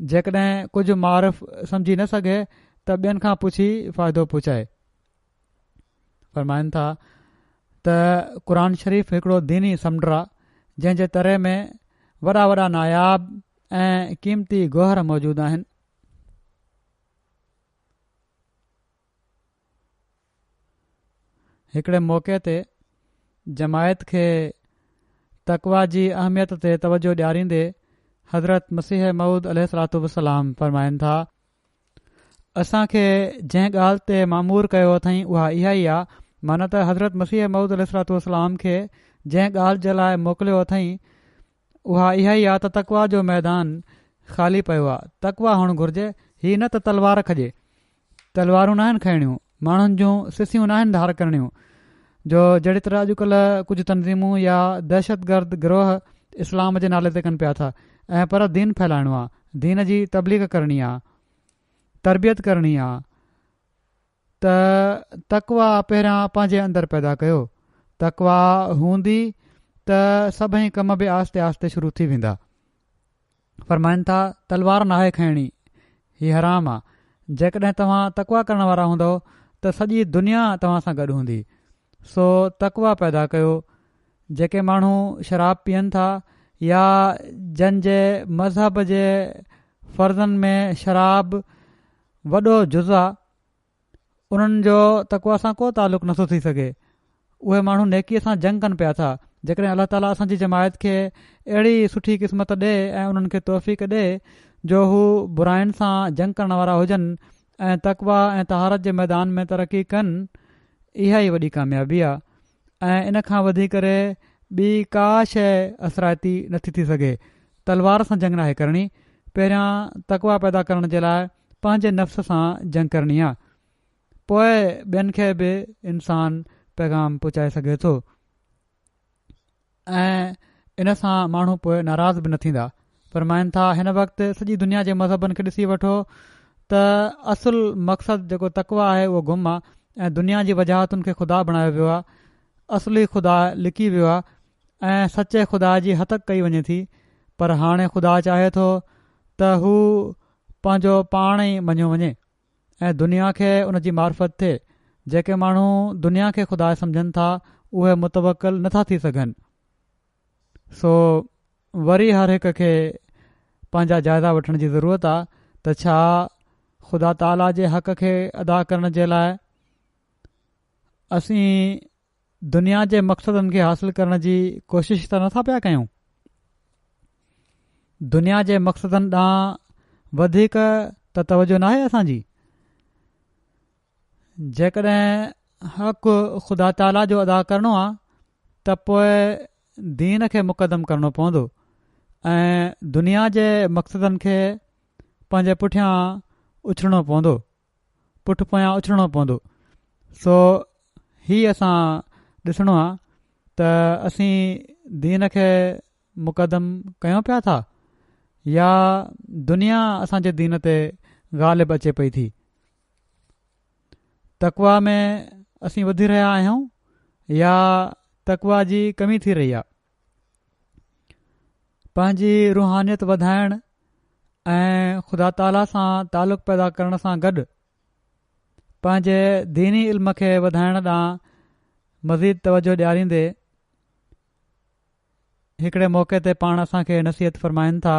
B: जेकॾहिं कुझु मारिफ़ सम्झी न सघे त ॿियनि खां पुछी फ़ाइदो पुछाए। फ़रमाइनि था त क़ुर शरीफ़ हिकिड़ो दीनी समुंड आहे, जंहिं जे तरे में वॾा वॾा नायाब ऐं क़ीमती गौहर मौजूदु आहिनि। हिकिड़े मौक़े ते जमायत खे तक़वा जी अहमियत ते तवजो ॾियारींदे हज़रत मसीह मऊद अलैहिस्सलातु वस्सलाम फ़रमाइनि था, असांखे जंहिं ॻाल्हि ते मामूर कयो अथई उहा इहा ई आहे, माना त हज़रत मसीह मऊद अलैहिस्सलातु वस्सलाम खे जंहिं ॻाल्हि जे लाइ मोकिलियो अथई उहा इहा ई आहे त तक़वा जो मैदान ख़ाली पियो आहे। तक़वा हुअणु घुरिजे, हीअ न त तलवार खजे। तलवारूं न आहिनि खणणियूं, माण्हुनि जूं सिसियूं न आहिनि धार करणियूं। जो जहिड़ी तरह अॼुकल्ह कुझु तनज़ीमूं या दहशतगर्द गिरोह इस्लाम जे नाले ते कनि पिया था, ऐं पर दीन फैलाइणो आहे, दीन जी तबलीग करणी आहे, तरबियत करणी आहे। त तक़वा पहिरियां पंहिंजे अंदरि पैदा कयो। तक़वा हूंदी त सभई कम बि आहिस्ते आहिस्ते शुरू थी वेंदा। फ़रमाइनि था तलवार नाहे खणणी, हीअ हराम आहे। जेकॾहिं तव्हां तक़वा करण वारा हूंदव त सॼी दुनिया तव्हां सां गॾु हूंदी। सो तक़वा पैदा कयो। जेके माण्हू शराब पीअनि था या जंहिंजे मज़हब जे फ़र्ज़नि में शराब वॾो जुज़ आहे, उन्हनि जो तक़वा सां को तालुक़ु नथो थी सघे। उहे माण्हू नेकीअ सां जंग कनि पिया था। जेकॾहिं अलाह ताला असांजी जमायत खे अहिड़ी सुठी क़िस्मत ॾे ऐं उन्हनि खे तौफ़ीक़ ॾे जो हू बुराइनि सां जंग करण वारा हुजनि ऐं तक़वा ऐं तहारत जे मैदान में तरक़ी कनि, इहा ई वॾी कामयाबी आहे। ऐं इन खां वधी करे ॿी का शइ असराइती नथी थी सघे। तलवार सां जंग नाहे करणी, पहिरियां तक़वा पैदा करण जे लाइ पंहिंजे नफ़्स सां जंग करणी आहे, पोइ ॿियनि खे बि इंसान पैगाम पहुचाए सघे थो। ऐं इन सां माण्हू पोइ नाराज़ बि न थींदा। फ़रमाइनि था हिन वक़्तु सॼी दुनिया जे मज़हबनि खे ॾिसी वठो त असुल मक़सदु जेको तक़वा आहे उहो गुम आहे, ऐं दुनिया जी वजाहतुनि खे ख़ुदा बणायो वियो आहे। असली ख़ुदा लिकी वियो आहे ऐं सचे ख़ुदा जी हतक कई वञे थी। पर हाणे ख़ुदा चाहे थो त हू पंहिंजो पाण ई मञियो वञे ऐं दुनिया खे उन जी मार्फत थिए। जेके माण्हू दुनिया खे ख़ुदा सम्झनि था उहे मुतवक्किल नथा थी सघनि। सो वरी हर हिक खे पंहिंजा जाइज़ा वठण जी ज़रूरत आहे त छा ख़ुदा ताला जे हक़ खे अदा करण जे लाइ असीं दुनिया जे मक़सदनि खे हासिल करण जी कोशिश त नथा पिया कयूं। दुनिया जे मक़सदनि ॾांहुं वधीक त तवजो नाहे असांजी। जेकॾहिं हक़ ख़ुदा ताला जो अदा करणो आहे त पोइ दीन खे मुक़दम करणो पवंदो ऐं दुनिया जे मक़सदनि खे पंहिंजे पुठियां उछलणो पवंदो, पुठि पोयां उछलणो पवंदो। सो हीअ असां ॾिसणो आहे त असीं दीन खे मुक़दम कयूं पिया था या दुनिया असांजे दीन ते ग़ालिब अचे पई थी। तक़वा में असीं वधी रहिया आहियूं या तक़वा जी कमी थी रही आहे। पंहिंजी रुहानियत वधाइण ऐं ख़ुदा ताला सां तालुक़ु पैदा करण सां गॾु पंहिंजे दीनी इल्म खे वधाइण ॾांहुं मज़ीद तवजो ॾियारींदे हिकिड़े मौक़े ते पाण असांखे नसीहत फ़रमाइनि था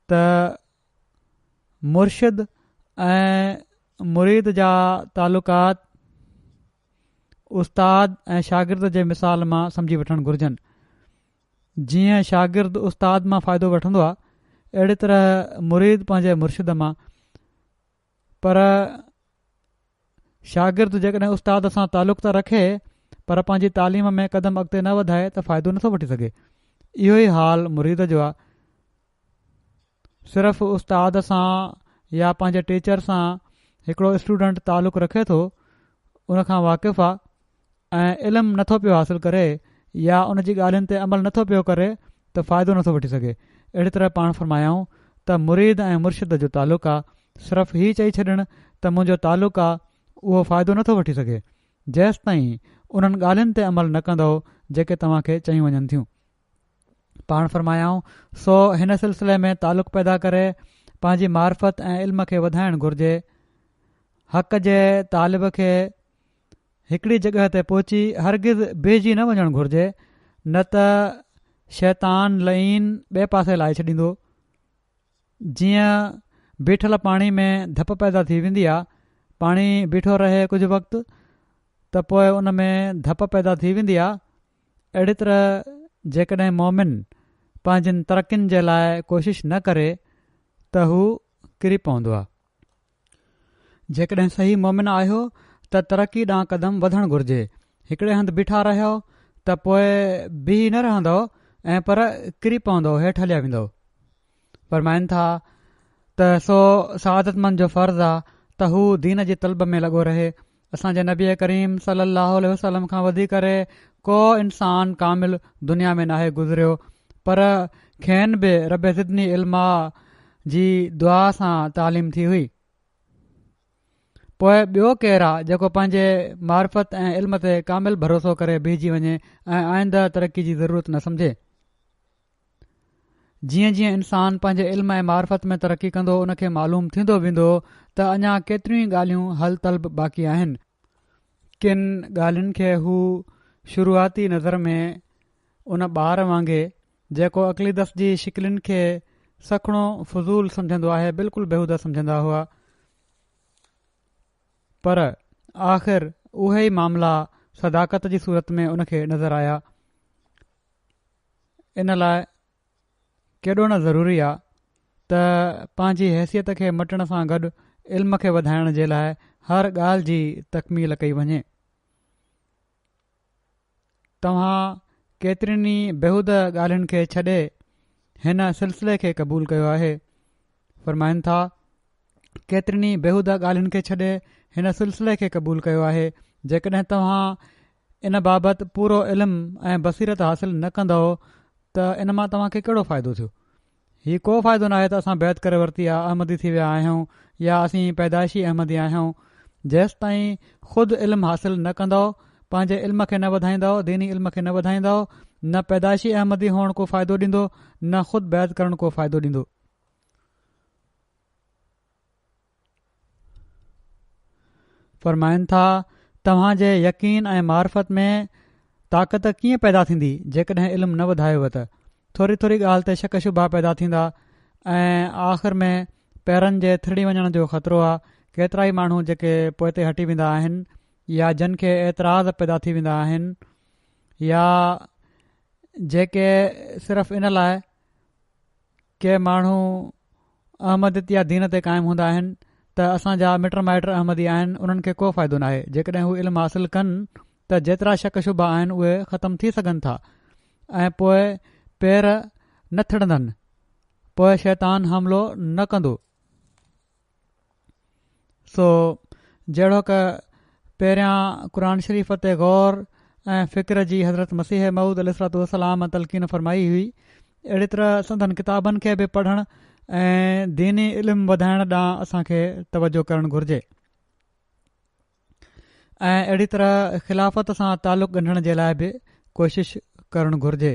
B: त मुर्शिद ऐं मुरीद जा तालुकात उस्ताद ऐं शागिर्द जे मिसाल मां सम्झी वठणु घुरिजनि। जीअं शागिर्द उस्ताद मां फ़ाइदो वठंदो आहे, अहिड़ी तरह मुरीद पंहिंजे मुर्शिद मां। पर शागिर्द जेकॾहिं उस्ताद सां तालुक़ु त रखे पर पंहिंजी तालीम में क़दम अॻिते न वधाए त फ़ाइदो नथो वठी सघे। इहो ई हाल मुरीद जो आहे। सिर्फ़ु उस्ताद सां या पंहिंजे टीचर सां हिकिड़ो स्टूडेंट तालुक़ु रखे थो, उनखां वाक़िफ़ु आहे ऐं इल्मु नथो पियो हासिल करे या उन जी ॻाल्हियुनि ते अमल नथो पियो करे त फ़ाइदो नथो वठी सघे। अहिड़ी तरह पाण फ़रमायाऊं त मुरीद ऐं मुर्शिद जो तालुक़ु आहे। सिर्फ़ु हीउ चई छॾणु त मुंहिंजो तालुक़ु आहे, उहो फ़ाइदो नथो वठी सघे जेसि ताईं उन्हनि ॻाल्हियुनि ते अमल न कंदो जेके तव्हां खे चयूं वञनि थियूं। पाण फरमायाऊं, सो हिन सिलसिले में तालुक़ु पैदा करे पंहिंजी मार्फत ऐं इल्म खे वधाइणु घुर्जे। हक़ जे तालिब खे हिकिड़ी जॻह ते पहुची हरगिज़ बेजी न वञणु घुर्जे, न त शैतान लईन ॿिए पासे लाहे छॾींदो। जीअं बीठल पाणी में धप पैदा थी वेंदी आहे, पाणी बीठो रहे कुझु वक़्तु त पोइ उन में धप पैदा थी वेंदी आहे, अहिड़ी तरह जेकॾहिं मोमिन पंहिंजनि तरक़ियुनि जे लाइ कोशिशि न करे त हू किरी पवंदो आहे। जेकॾहिं सही मोमिन आहियो त तरक़ी ॾांहुं क़दम वधणु घुर्जे। हिकिड़े हंधि बीठा रहियो त पोइ बीह न रहंदो ऐं पर किरी पवंदो, हेठि हलिया वेंदो। फरमाइनि था त सो सआदतमंद जो फ़र्ज़ु आहे त हू दीन जी तलब में लॻो रहे। असांजे नबी करीम सल्लल्लाहु अलैहि वसल्लम खां वधी करे को इंसान कामिल दुनिया में नाहे गुज़रियो, पर खेनि बि रब ज़िदनी इल्मा जी दुआ सां तालीम थी हुई। पोइ ॿियो केरु आहे जेको पंहिंजे मार्फत ऐं इल्म ते कामिल भरोसो करे बीहजी वञे ऐं आईंदा तरक़ी जी ज़रूरत न सम्झे। जीअं जीअं इंसान पंहिंजे इल्म ऐं मार्फत में तरक़ी कंदो, उनखे मालूम थींदो वेंदो त अञा केतिरियूं ई ॻाल्हियूं हल तलब बाक़ी आहिनि। किन ॻाल्हियुनि खे हू शुरूआती नज़र में उन ॿार वांगुरु जेको अक़लीदस जी शिकिलुनि खे सखणो फज़ूल सम्झंदो आहे, बिल्कुलु बेहूदा सम्झंदा हुआ, पर आख़िर उहे ई मामला सदाकत जी सूरत में उनखे नज़र आया। इन लाइ केॾो न ज़रूरी आहे त पंहिंजी हैसियत खे मटण सां गॾु इल्म खे वधाइण जे लाइ हर ॻाल्हि जी तकमील कई वञे। तव्हां केतिरनि ई बेहूदा ॻाल्हियुनि खे छॾे हिन सिलसिले खे क़बूल कयो आहे। फरमाइनि था, केतिरनि ई बेहूदा ॻाल्हियुनि खे छॾे हिन सिलसिले खे क़बूल कयो आहे। जेकॾहिं तव्हां इन बाबति पूरो इल्मु ऐं बसीरत हासिल न कंदव त इन मां तव्हां खे कहिड़ो फ़ाइदो थियो। हीउ को फ़ाइदो न आहे त असां बैत करे वरिती आहे, अहमदी थी विया आहियूं, या असीं पैदाइशी अहमदी आहियूं। जेसि ताईं ख़ुदि इल्मु हासिल न कंदव, पंहिंजे इल्म खे न वधाईंदव, दीनी इल्म खे न वधाईंदव, न पैदाइशी अहमदी हुअणु को फ़ाइदो ॾींदो, न ख़ुदि बैत करणु को फ़ाइदो ॾींदो। फरमाइनि था, तव्हां जे यकीन ऐं मार्फत में ताक़त कीअं पैदा थींदी जेकॾहिं इल्मु न वधायुव त। थोरी थोरी ॻाल्हि ते शक शुबा पैदा थींदा ऐं आख़िर में पेरनि जे थिड़ी वञण जो ख़तरो आहे। केतिरा ई माण्हू जेके पोइ ते हटी वेंदा आहिनि, या जिन खे एतिराज़ पैदा थी वेंदा आहिनि, या जेके सिर्फ़ु इन लाइ के माण्हू अहमदियत या दीन ते क़ाइमु हूंदा आहिनि त असांजा मिट माइट अहमदी आहिनि, उन्हनि खे को फ़ाइदो न आहे। जेकॾहिं हू इल्मु हासिल कनि त जेतिरा शक शुबा आहिनि उहे ख़तमु थी सघनि था ऐं पोइ पेर न थिड़ंदनि, पोइ शैतान हमिलो न कंदो। सो जहिड़ो क पहिरियां क़ुर शरीफ़ ते गौर ऐं फ़िक्र जी हज़रत मसीह मऊद अलैहिस्सलाम तलक़ीन फ़रमाई हुई, अहिड़ी तरह संदन किताबनि खे बि पढ़णु ऐं दीनी इल्मु वधाइण ॾांहुं असांखे तवजो करणु घुर्जे ऐं अहिड़ी तरह ख़िलाफ़त सां तालुक़ु ॻंढण जे लाइ बि कोशिशि करणु घुर्जे।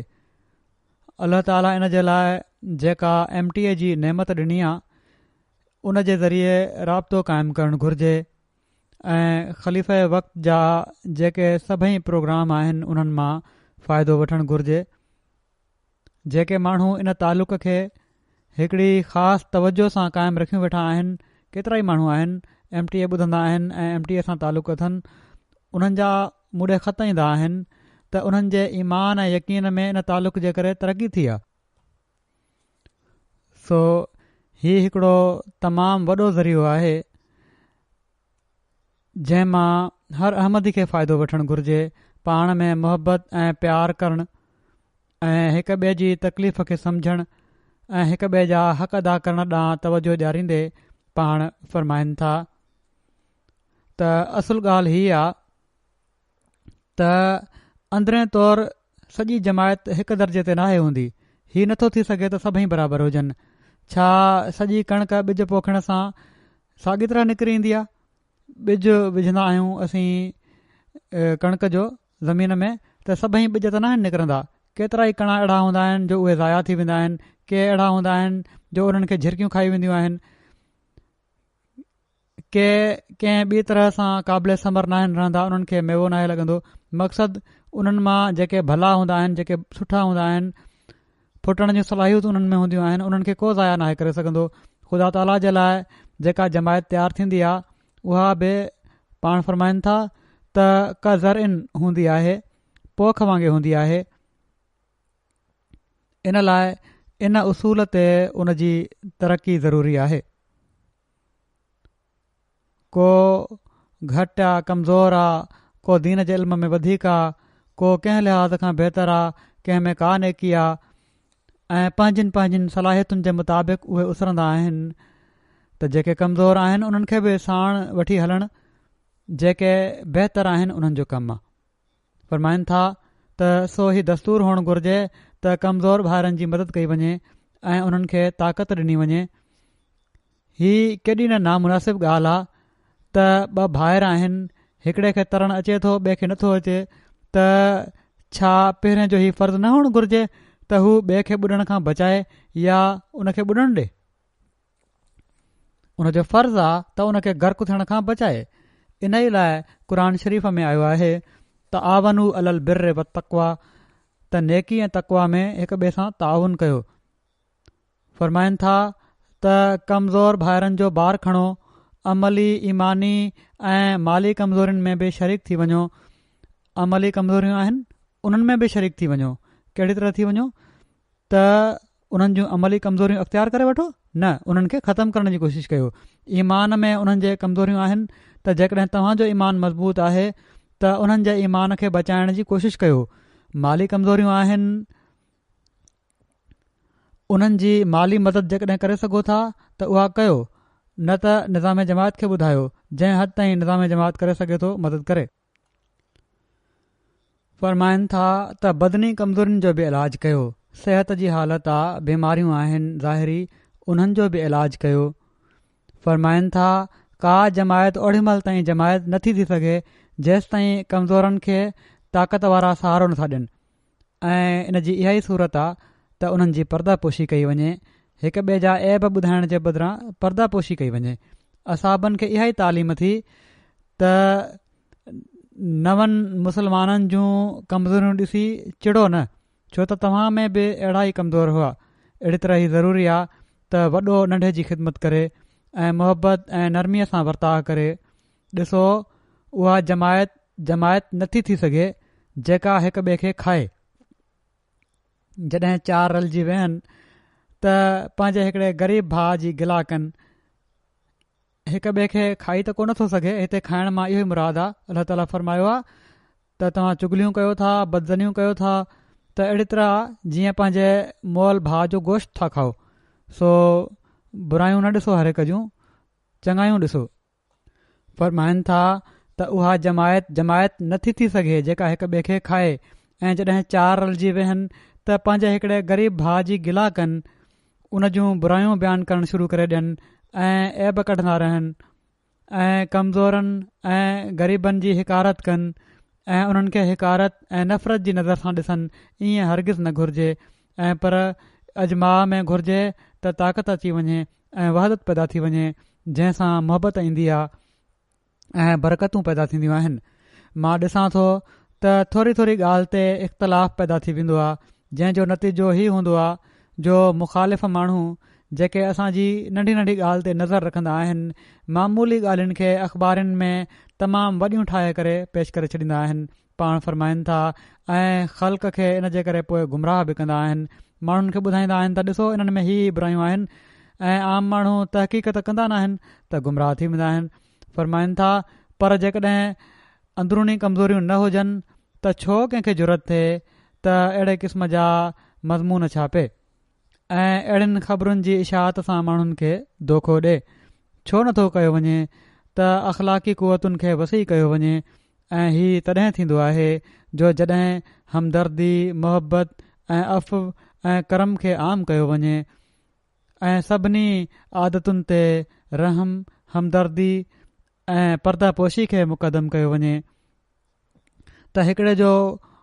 B: अल्लाह ताला इन जे लाइ जेका MTA जी नेमत ॾिनी आहे, उन जे ज़रिए राब्तो क़ाइमु करणु घुर्जे ऐं ख़लीफ़े वक़्त जा जेके सभई प्रोग्राम आहिनि उन्हनि मां फ़ाइदो वठणु घुर्जे। जेके माण्हू इन तालुक़ खे हिकिड़ी ख़ासि तवजो सां क़ाइमु रखियूं वेठा आहिनि, केतिरा ई माण्हू आहिनि MTA ॿुधंदा आहिनि ऐं MTA सां तालुक़ अथनि, उन्हनि जा मूड़े ख़त ईंदा आहिनि त उन्हनि जे ईमान ऐं यकीन में इन तालुक़ जे करे तरक़ी थी आहे। सो हीउ हिकिड़ो तमामु वॾो ज़रियो आहे जंहिं मां हर अहमदी खे फ़ाइदो वठणु घुर्जे। पाण में मुहबत ऐं प्यार करणु ऐं हिक ॿिए जी तकलीफ़ खे समुझणु ऐं हिक ॿिए जा हक़ अदा करण ॾांहुं तवजो ॾियारींदे पाण फ़रमाइनि था त असुलु ॻाल्हि हीअ आहे त अंदरे तौरु सॼी जमायत हिकु दर्जे ते नाहे हूंदी। हीउ नथो थी सघे त सभई बराबरि हुजनि। छा सॼी कणिक ॿिज पोखण सां साॻी तरह निकिरी ईंदी आहे? ॿिज विझंदा आहियूं असीं कणिक जो ज़मीन में त सभई ॿिज त न आहिनि निकिरंदा। केतिरा ई कणा अहिड़ा हूंदा आहिनि जो उहे ज़ाया थी वेंदा आहिनि। के अहिड़ा हूंदा आहिनि जो उन्हनि खे झिरकियूं खाई वेंदियूं आहिनि। के कंहिं ॿी तरह सां क़ाबिले समर न आहिनि रहंदा, उन्हनि खे मेवो नाहे लॻंदो। मक़सदु उन्हनि मां जेके भला हूंदा आहिनि, जेके सुठा हूंदा आहिनि, फुटण जूं सलाहियतूं उन्हनि में हूंदियूं आहिनि, उन्हनि खे को ज़ाया नाहे करे सघंदो। ख़ुदा ताला जे लाइ जेका जमायत तयारु थींदी आहे उहा बि पाण फ़रमाइनि था त का ज़र हूंदी आहे, पोख वांगुरु हूंदी आहे। इन लाइ इन उसूल ते उन जी तरक़ी ज़रूरी आहे। को घटि आहे, कमज़ोर आहे, को दीन जे इल्म में वधीक आहे, को कंहिं लिहाज़ खां बहितर आहे, कंहिं में का नेकी आहे, ऐं पंहिंजिन सलाहियतुनि जे मुताबिक़ उहे उसरंदा आहिनि। त जेके कमज़ोर आहिनि उन्हनि खे बि साण वठी हलणु, जेके बहितर आहिनि उन्हनि जो कमु आहे। फ़रमाइनि था त सो ही दस्तूर हुअणु घुरिजे त कमज़ोर भाइरनि जी मदद कई वञे ऐं उन्हनि खे ताक़त ॾिनी वञे। हीअ केॾी न नामुनासिब ॻाल्हि आहे त ॿ भाइर आहिनि, हिकिड़े खे तरणु अचे थो, ॿिए खे नथो अचे, त छा पहिरें जो हीउ फ़र्ज़ु न हुअणु घुरिजे त हू ॿिए खे ॿुॾण खां बचाए या उन खे ॿुॾणु ॾे? उनजो फ़र्ज़ु आहे त उन खे गर्क थियण खां बचाए। इन ई लाइ क़ुर शरीफ़ में आयो आहे त आवनू अलल बिर व तक़वा, त नेकी ऐं तक़वा में हिक ॿिए सां ताउन कयो। फ़रमाइनि था त कमज़ोर भाइरनि जो बार खणो, अमली, ईमानी ऐं माली कमज़ोरियुनि में बि शरीक थी वञो। अमली कमज़ोरियूं आहिनि उन्हनि में बि शरीक थी वञो। कहिड़ी तरह थी वञो? त उन्हनि जूं अमली कमज़ोरियूं अख़्तियार करे वठो, न उन्हनि खे ख़तमु करण जी कोशिशि कयो। ईमान में उन्हनि जे कमज़ोरियूं आहिनि त जेकॾहिं तव्हांजो ईमान मज़बूत आहे त उन्हनि जे ईमान खे बचाइण जी कोशिशि कयो। माली कमज़ोरियूं आहिनि, उन्हनि जी माली मदद जेकॾहिं करे सघो था त उहा कयो, न त निज़ाम जमात खे ॿुधायो, जंहिं हद ताईं निज़ाम जमात करे सघे थो मदद करे। फ़रमाइनि था त बदनी कमज़ोरियुनि जो बि इलाजु कयो। सिहत जी हालत आहे, बीमारियूं आहिनि ज़ाहिरी, उन्हनि जो बि इलाजु कयो। फ़रमाइनि था का जमायत ओड़ी महिल ताईं जमायत नथी थी सघे जेसि ताईं कमज़ोरनि खे ताक़त वारा सहारो नथा ॾियनि, ऐं इन जी इहा ई सूरत आहे त उन्हनि जी पर्दापोशी कई वञे। हिक ॿिए जा ऐब ॿुधाइण जे बदिरां पर्दापोशी कई वञे। असाबनि खे इहा ई तालीम थी त नवनि मुसलमाननि जूं कमज़ोरियूं ॾिसी चिड़ो न, छो त तव्हां में बि अहिड़ा ई कमज़ोर हुआ। अहिड़ी तरह ई ज़रूरी आहे त वॾो नंढे जी ख़िदमत करे ऐं मुहबत ऐं नरमीअ सां वर्ताव करे। ॾिसो, उहा जमायत नथी थी सघे जेका हिक ॿिए खे खाए। जॾहिं चार रलिजी वेहनि त पंहिंजे हिकिड़े ग़रीब भाउ जी गिला कनि, हिक ॿिए खे खाई त कोन थो सघे। हिते खाइण मां इहो ई मुराद आहे। अलाह ताला फरमायो आहे त तव्हां चुगलियूं कयो था, बदज़नियूं कयो था, त अहिड़ी तरह जीअं पंहिंजे मोल भाउ जो गोश्त था खाओ। सो बुरायूं न ॾिसो, हर हिक जूं चङायूं ॾिसो। फरमाइनि था त उहा जमायत नथी थी सघे जेका हिक ॿिए खे खाए, ऐं जॾहिं चार रलिजी वेहनि त पंहिंजे हिकिड़े ग़रीब भाउ जी गिला कनि, उन जूं बुरायूं बयानु करणु शुरू करे ॾियनि ऐं ऐब कढंदा रहनि, ऐं कमज़ोरनि ऐं ग़रीबनि जी हिकारत कनि ऐं उन्हनि खे हिकारत ऐं नफ़रत जी नज़र सां ॾिसनि। ईअं हरगिज़ न घुरिजे, ऐं पर अजमा में घुरिजे त ताक़त अची वञे ऐं वहदत पैदा थी वञे, जंहिंसां मुहबत ईंदी आहे ऐं बरकतूं पैदा थींदियूं आहिनि। मां ॾिसां थो त थोरी थोरी ॻाल्हि ते इख़्तिलाफ़ पैदा थी वेंदो आहे, जंहिंजो नतीजो ई हूंदो आहे जो मुख़ालिफ़ माण्हू जेके असांजी नंढी नंढी ॻाल्हि ते नज़र रखंदा आहिनि, मामूली ॻाल्हियुनि खे अख़बारुनि में तमामु वॾियूं ठाहे करे पेश करे छॾींदा आहिनि। पाण फ़रमाइनि था ऐं ख़ल्क़ खे इन जे करे पोइ गुमराह बि कंदा आहिनि। माण्हुनि खे ॿुधाईंदा आहिनि त ॾिसो इन्हनि में ई बुरायूं आहिनि, ऐं आम माण्हू तहक़ीक़त कंदा न आहिनि त गुमराह थी वेंदा आहिनि। फ़रमाइनि था पर जेकॾहिं अंदरूनी कमज़ोरियूं न हुजनि त छो कंहिंखे ज़रूरत थिए त अहिड़े क़िस्म जा मज़मून छापे ऐं अहिड़ियुनि ख़बरुनि जी इशाअत सां माण्हुनि खे धोखो ॾे। छो नथो कयो वञे त अख़लाक़ी क़ुवतुनि खे वसी कयो वञे, ऐं हीअ तॾहिं थींदो आहे जो जॾहिं हमदर्दी, मुहबत ऐं अफ़ ऐं करम खे आम कयो वञे। ऐं सभिनी आदतुनि ते रहम हमदर्दी ऐं पर्दापोशी खे मुक़दम कयो वञे त हिकिड़े जो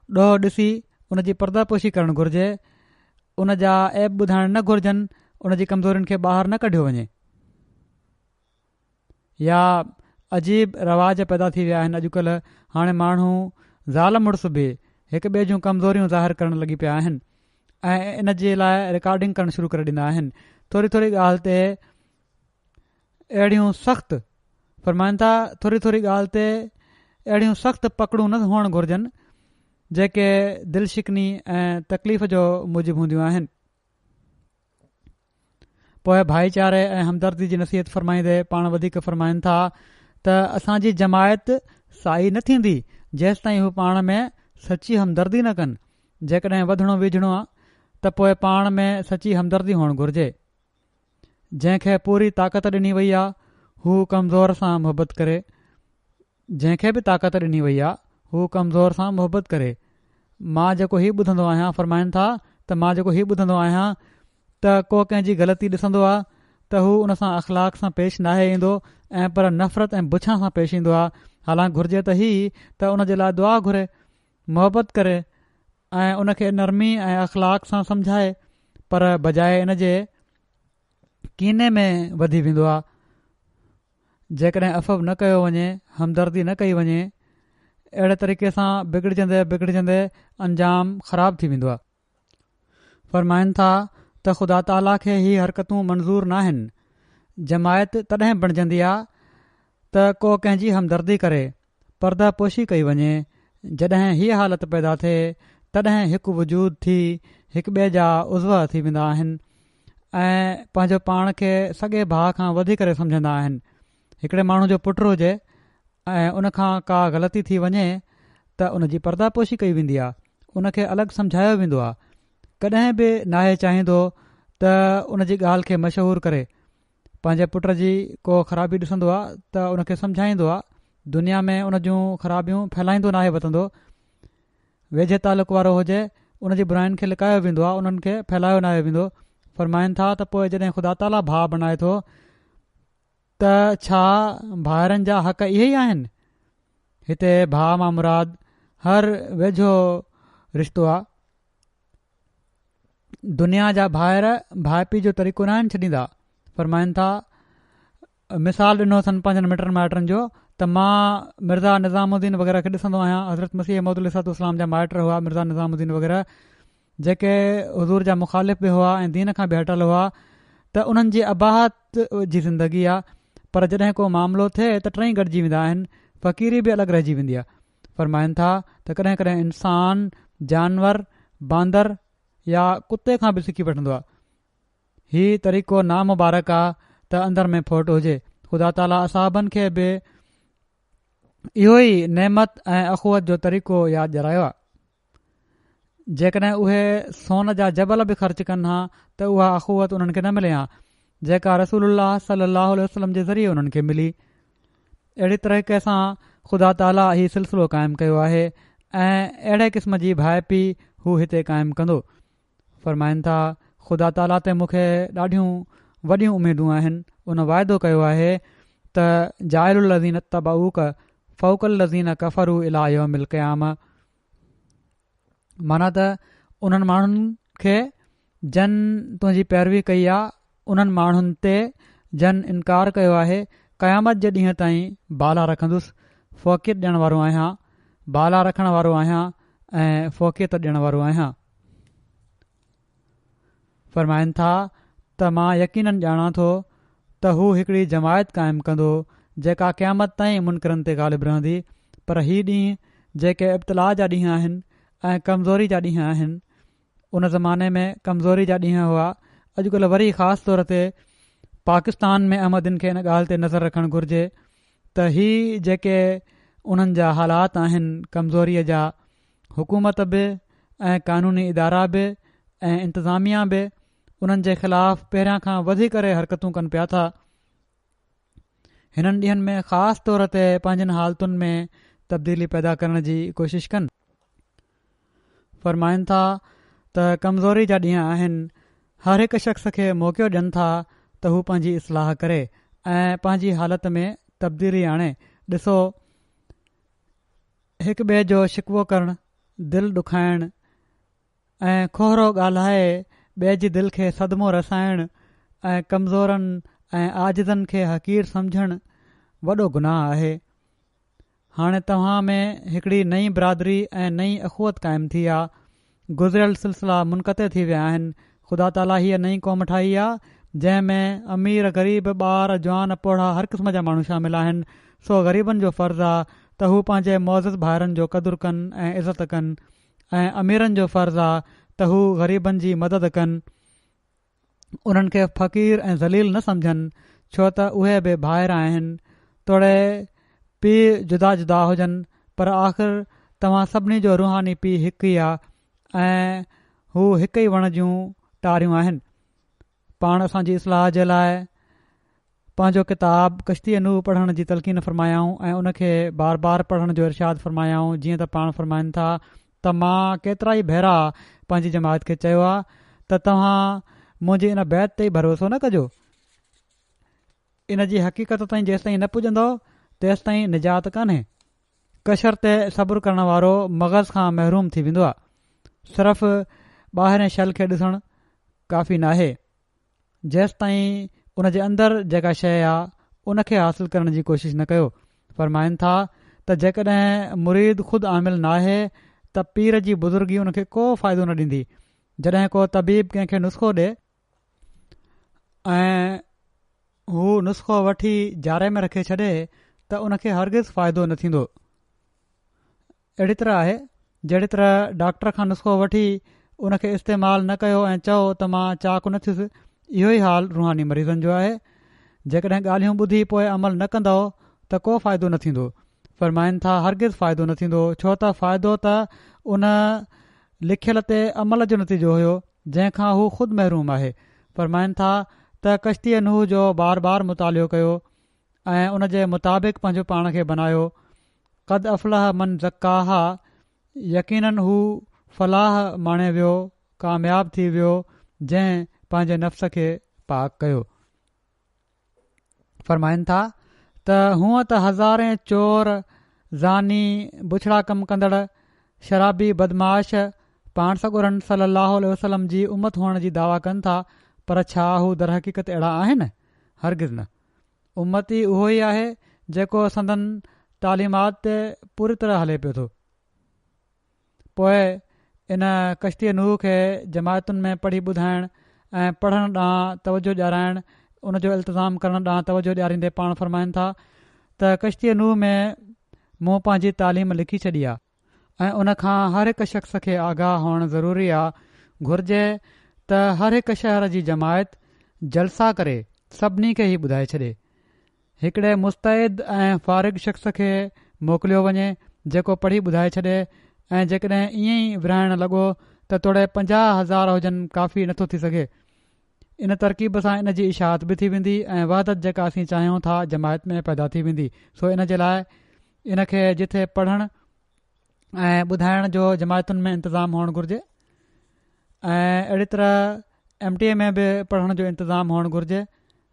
B: ॾोह ॾिसी उन जी पर्दापोशी करणु घुर्जे, उन जा ऐब ॿुधाइण न घुर्जनि, उन जी कमज़ोरियुनि खे ॿाहिरि न कढियो वञे। या अजीब रवाज पैदा थी विया आहिनि अॼुकल्ह। हाणे माण्हू ज़ाल मुड़ुस बि हिक ॿिए जूं कमज़ोरियूं ज़ाहिर करणु लॻी पिया आहिनि ऐं इन जे लाइ रिकॉर्डिंग करणु शुरू करे ॾींदा आहिनि। थोरी थोरी ॻाल्हि ते अहिड़ियूं सख़्तु फ़रमाइनि था, थोरी थोरी ॻाल्हि ते अहिड़ियूं सख़्तु पकड़ूं न हुअणु घुरिजनि जेके दिलि शिकनी ऐं तकलीफ़ जो मूजिबि हूंदियूं आहिनि। पोइ भाईचारे ऐं हमदर्दी जी नसीहत फ़रमाईंदे पाण वधीक फ़रमाइनि था त असांजी जमायत साई न थींदी जेसि ताईं हू पाण में सची हमदर्दी न कनि। जेकॾहिं वधणो विझणो आहे त पोइ पाण में सची हमदर्दी हुअणु घुरिजे। जंहिंखे पूरी ताक़त ॾिनी वई आहे हू कमज़ोर सां मुहबत करे, जंहिंखे बि ताक़त ॾिनी वई आहे हू कमज़ोर सां मुहबत करे। मां जेको हीउ ॿुधंदो आहियां, फ़रमाइनि था त मां जेको हीउ ॿुधंदो आहियां त को कंहिंजी ग़लती ॾिसंदो आहे त हू उन सां अख़लाक सां पेश नाहे ईंदो ऐं पर नफ़रत ऐं बुछा सां पेश ईंदो आहे। हालांकि घुर्जे त ही त उन जे लाइ दुआ घुरे, मुहबत करे ऐं उन खे नरमी ऐं अख़लाक सां सम्झाए, पर बजाए इन जे कीने में वधी वेंदो आहे। जेकॾहिं अफ़व न कयो वञे, हमदर्दी न कई वञे, अहिड़े तरीक़े सां बिगड़जंदे बिगड़जंदे अंजाम ख़राब थी वेंदो आहे। फ़रमाइनि था त ख़ुदा ताला खे ही हरकतूं मंज़ूर न आहिनि। जमायत तॾहिं बणजंदी आहे त को कंहिंजी हमदर्दी करे, पर्दापोशी कई वञे। जॾहिं हीअ हालत पैदा थिए तॾहिं हिकु वजूद थी हिक ॿिए जा उज़व थी वेंदा आहिनि ऐं पंहिंजो पाण खे सॻे भाउ खां वधी करे सम्झंदा आहिनि। हिकिड़े माण्हू जो पुटु हुजे ऐं उन खां का ग़लती थी वञे त उन जी पर्दापोशी कई वेंदी आहे, उन खे अलॻि सम्झायो वेंदो आहे। कॾहिं बि नाहे चाहींदो त उन जी ॻाल्हि खे मशहूरु करे। पंहिंजे पुट जी को ख़राबी ॾिसंदो आहे त उन खे सम्झाईंदो आहे, दुनिया में उन जूं ख़राबियूं फैलाईंदो नाहे वठंदो। वेझे तालुक वारो हुजे उन जी बुराइनि खे लिकायो वेंदो आहे, उन्हनि खे फैलायो नाहे वेंदो। फ़रमाइनि था त पोइ जॾहिं ख़ुदा ताला भाउ बणाए थो त छा भाउरनि जा हक़ इहे ई आहिनि? हिते भाउ मां मुराद हर वेझो रिश्तो आहे। दुनिया जा भाइर भाउ पीउ जो तरीक़ो न आहिनि छॾींदा। फ़रमाइनि था, मिसाल ॾिनो अथनि पंहिंजनि मिटनि माइटनि जो त मां मिर्ज़ा निज़ामुद्दीन वग़ैरह खे ॾिसंदो आहियां। हज़रत मसीह मौद अलैहिस्सलाम जा माइट हुआ मिर्ज़ा निज़ामुद्दीन वग़ैरह, जेके हुज़ूर जा मुख़ालिफ़ बि हुआ ऐं दीन खां बि हटियल हुआ। त उन्हनि जी अबाहत जी ज़िंदगी आहे, पर जॾहिं को मामिलो थिए त टई गॾिजी वेंदा आहिनि, फ़क़ीरी बि अलॻि रहिजी वेंदी आहे। फ़रमाइनि था त कॾहिं कॾहिं इंसान जानवर बांदर या कुते खां बि सिखी वठंदो आहे। हीउ तरीक़ो नामुबारक आहे त अंदर में फोट हुजे। ख़ुदा ताला असाबनि खे बि इहो ई नेमत ऐं अख़ुवत जो तरीक़ो यादि ॾियारायो आहे। जेकॾहिं उहे सोन जा जबल बि ख़र्च कनि हा त उहा अख़ुवत उन्हनि खे न मिले हा जेका रसूलुल्लाह सल्लल्लाहु अलैहि वसल्लम जे ज़रिए उन्हनि खे मिली। अहिड़ी तरीक़े सां ख़ुदा ताला हीउ सिलसिलो क़ाइमु कयो आहे ऐं अहिड़े क़िस्म जी भाउ पीउ हू हिते क़ाइमु कंदो। फ़रमाइनि था, ख़ुदा ताला ते मूंखे ॾाढियूं वॾियूं उमेदूं आहिनि। उन वाइदो कयो आहे त जाइलुल लज़ीन तबऊक फ़ौक़ल लज़ीन कफ़रू इला यौमिल क़यामा, माना त उन्हनि माण्हुनि खे जन तुंहिंजी पैरवी कई आहे, उन्हनि माण्हुनि ते जन इनकार कयो आहे, क़यामत जे ॾींहं ताईं बाला रखंदुसि। फ़ौक़ियत ॾियण वारो आहियां, बाला रखण वारो आहियां ऐं फ़ौक़ियत ॾियण वारो आहियां। फ़रमाइनि था त मां यकीनन ॼाणा थो त हू हिकिड़ी जमायत क़ाइमु कंदो जेका क़यामत ताईं मुनकरनि ते ग़ालिब रहंदी। पर हीअ ॾींहं जेके इब्तिला जा ॾींहं आहिनि ऐं कमज़ोरी जा ॾींहं आहिनि, उन ज़माने में कमज़ोरी जा ॾींहं हुआ। अॼुकल्ह वरी ख़ासि तौर ते पाकिस्तान में अहमदिन खे इन ॻाल्हि ते नज़र रखणु घुरिजे त हीअ जेके उन्हनि जा हालात आहिनि कमज़ोरीअ जा, हुकूमत बि ऐं क़ानूनी इदारा बि ऐं इंतिज़ामिया बि उन्हनि जे ख़िलाफ़ु पहिरियां खां वधी करे हरकतूं कनि पिया था। हिननि ॾींहंनि में ख़ासि तौर ते पंहिंजनि हालतुनि में तब्दीली पैदा करण जी कोशिशि कनि। फ़रमाइनि था त कमज़ोरी जा ॾींहं आहिनि, हर हिकु शख़्स खे मौक़ो ॾियनि था त हू पंहिंजी इस्लाह करे ऐं पंहिंजी हालति में तब्दीली आणे। ॾिसो, हिकु ॿिए जो शिकवो करणु, दिलि ॾुखाइणु ऐं खोहरो ॻाल्हाए ॿिए जी दिलि खे सदमो रसाइणु ऐं कमज़ोरनि ऐं आजिज़नि खे हक़ीर समुझणु वॾो गुनाह आहे। हाणे तव्हां में हिकिड़ी नई बिरादरी ऐं नई अख़ुवत क़ाइमु थी आहे। गुज़िरियल सिलसिला मुनक़ते थी विया आहिनि। ख़ुदा ताला हीअ नई क़ौम ठाही आहे जंहिं में अमीर ग़रीब ॿार जवान पोढ़ा हर क़िस्म जा माण्हू शामिल आहिनि। सो ग़रीबनि जो फ़र्ज़ु आहे त हू पंहिंजे मुअज़्ज़िज़ भाइरनि जो क़दुरु कनि ऐं इज़त कनि ऐं अमीरनि जो फ़र्ज़ु आहे त हू ग़रीबनि जी मदद कनि, उन्हनि खे फ़क़ीर ऐं ज़लील न सम्झनि, छो त उहे बि भाइर आहिनि। तोड़े पीउ जुदा जुदा हुजनि पर आख़िर तव्हां सभिनी जो रुहानी पीउ हिकु ई आहे ऐं हू हिकु ई वण जूं टारियूं आहिनि। पाण असांजी इस्लाह जे लाइ पंहिंजो किताब कश्ती नूह पढ़ण जी तलक़ीन फ़रमायाऊं ऐं उनखे बार बार पढ़ण जो इरशाद फ़रमायाऊं। जीअं त पाण फ़रमाइनि था त मां केतिरा ई भेरा पंहिंजी जमात खे चयो आहे त तव्हां मुंहिंजी इन बैत ते ई भरोसो न कजो। इन जी हक़ीक़त ताईं जेसि ताईं न पुॼंदो तेसि ताईं निजात कान्हे। कशर ते सब्र करण वारो मग़ज़ खां महरूम थी वेंदो आहे। सिर्फ़ ॿाहिरें शल खे ॾिसणु काफ़ी नाहे। जेसि ताईं उन जे अंदरि जेका शइ आहे उन खे हासिल करण जी कोशिशि न कयो। फ़रमाइनि था त जेकॾहिं मुरीद ख़ुदि आमिल नाहे त पीर जी बुज़ुर्गी उन खे को फ़ाइदो न ॾींदी। जॾहिं को तबीब कंहिंखे नुस्ख़ो ॾे ऐं हू नुस्ख़ो वठी जारे में रखे छॾे त उन खे हरगिज़ फ़ाइदो न थींदो। अहिड़ी तरह आहे जहिड़ी तरह डॉक्टर खां नुस्ख़ो वठी उन खे इस्तेमालु न कयो ऐं चओ त मां चाक न थियुसि, इहो ई हाल रुहानी मरीज़नि जो आहे। जेकॾहिं ॻाल्हियूं ॿुधी पोइ अमल न कंदो त को फ़ाइदो न थींदो। फ़रमाइनि था हरगिज़ फ़ाइदो न थींदो, छो त फ़ाइदो त उन लिखियल ते अमल जो नतीजो हुयो जंहिंखां हू ख़ुदि महरूम आहे। फ़रमाइनि था त कश्तीअ नूह जो बार बार मुतालियो कयो ऐं उन जे मुताबिक़ पंहिंजो पाण खे बनायो। क़द अफ़लाह मन ज़क्काहा, यकीनन हू फलाह माणे वियो, कामयाब थी वियो जंहिं पंहिंजे नफ़्स खे पाक कयो। फ़रमाइनि था त हूअं त हज़ारे चोर, ज़ानी, बुछड़ा कमु कंदड़, शराबी, बदमाश पाण सॻुरनि सल्लल्लाहु अलैहि वसल्लम जी उमत हुअण जी दावा कनि था, पर छा हू दर हक़ीक़त अहिड़ा आहिनि? हरगिज़ न। उमती उहो ई आहे जेको संदन तालीमात ते पूरी तरह हले पियो थो। पोइ इन कश्तीअ नूह खे जमायतुनि में पढ़ी ॿुधाइण ऐं पढ़ण ॾांहुं तवजो ॾियाराइण, उन जो इल्तिज़ाम करण ॾांहुं तवजो ॾियारींदे पाण फ़रमाइनि था त कश्तीअ नूह में मूं पंहिंजी तालीम लिखी छॾी आहे ऐं उन खां हर हिकु शख़्स खे आगाह हुअणु ज़रूरी आहे। घुर्जे त हर हिकु शहर जी जमायत जलसा करे सभिनी खे ई ॿुधाए छॾे। हिकिड़े मुस्तैद ऐं फ़ारिग शख़्स खे मोकिलियो वञे जेको पढ़ी ॿुधाए छॾे ऐं जेकॾहिं ईअं ई विरहाइण लॻो त तोड़े 50,000 हुजनि काफ़ी नथो थी सघे। इन तरकीब सां इन जी इशाअत बि थी वेंदी ऐं वहदत जेका असीं चाहियूं था जमायत में पैदा थी वेंदी। सो इन जे लाइ इन खे जिथे पढ़ण ऐं ॿुधाइण जो जमायतुनि में इंतज़ाम हुअणु घुरिजे ऐं अहिड़ी तरह MTA में बि पढ़ण जो इंतज़ाम हुअणु घुरिजे।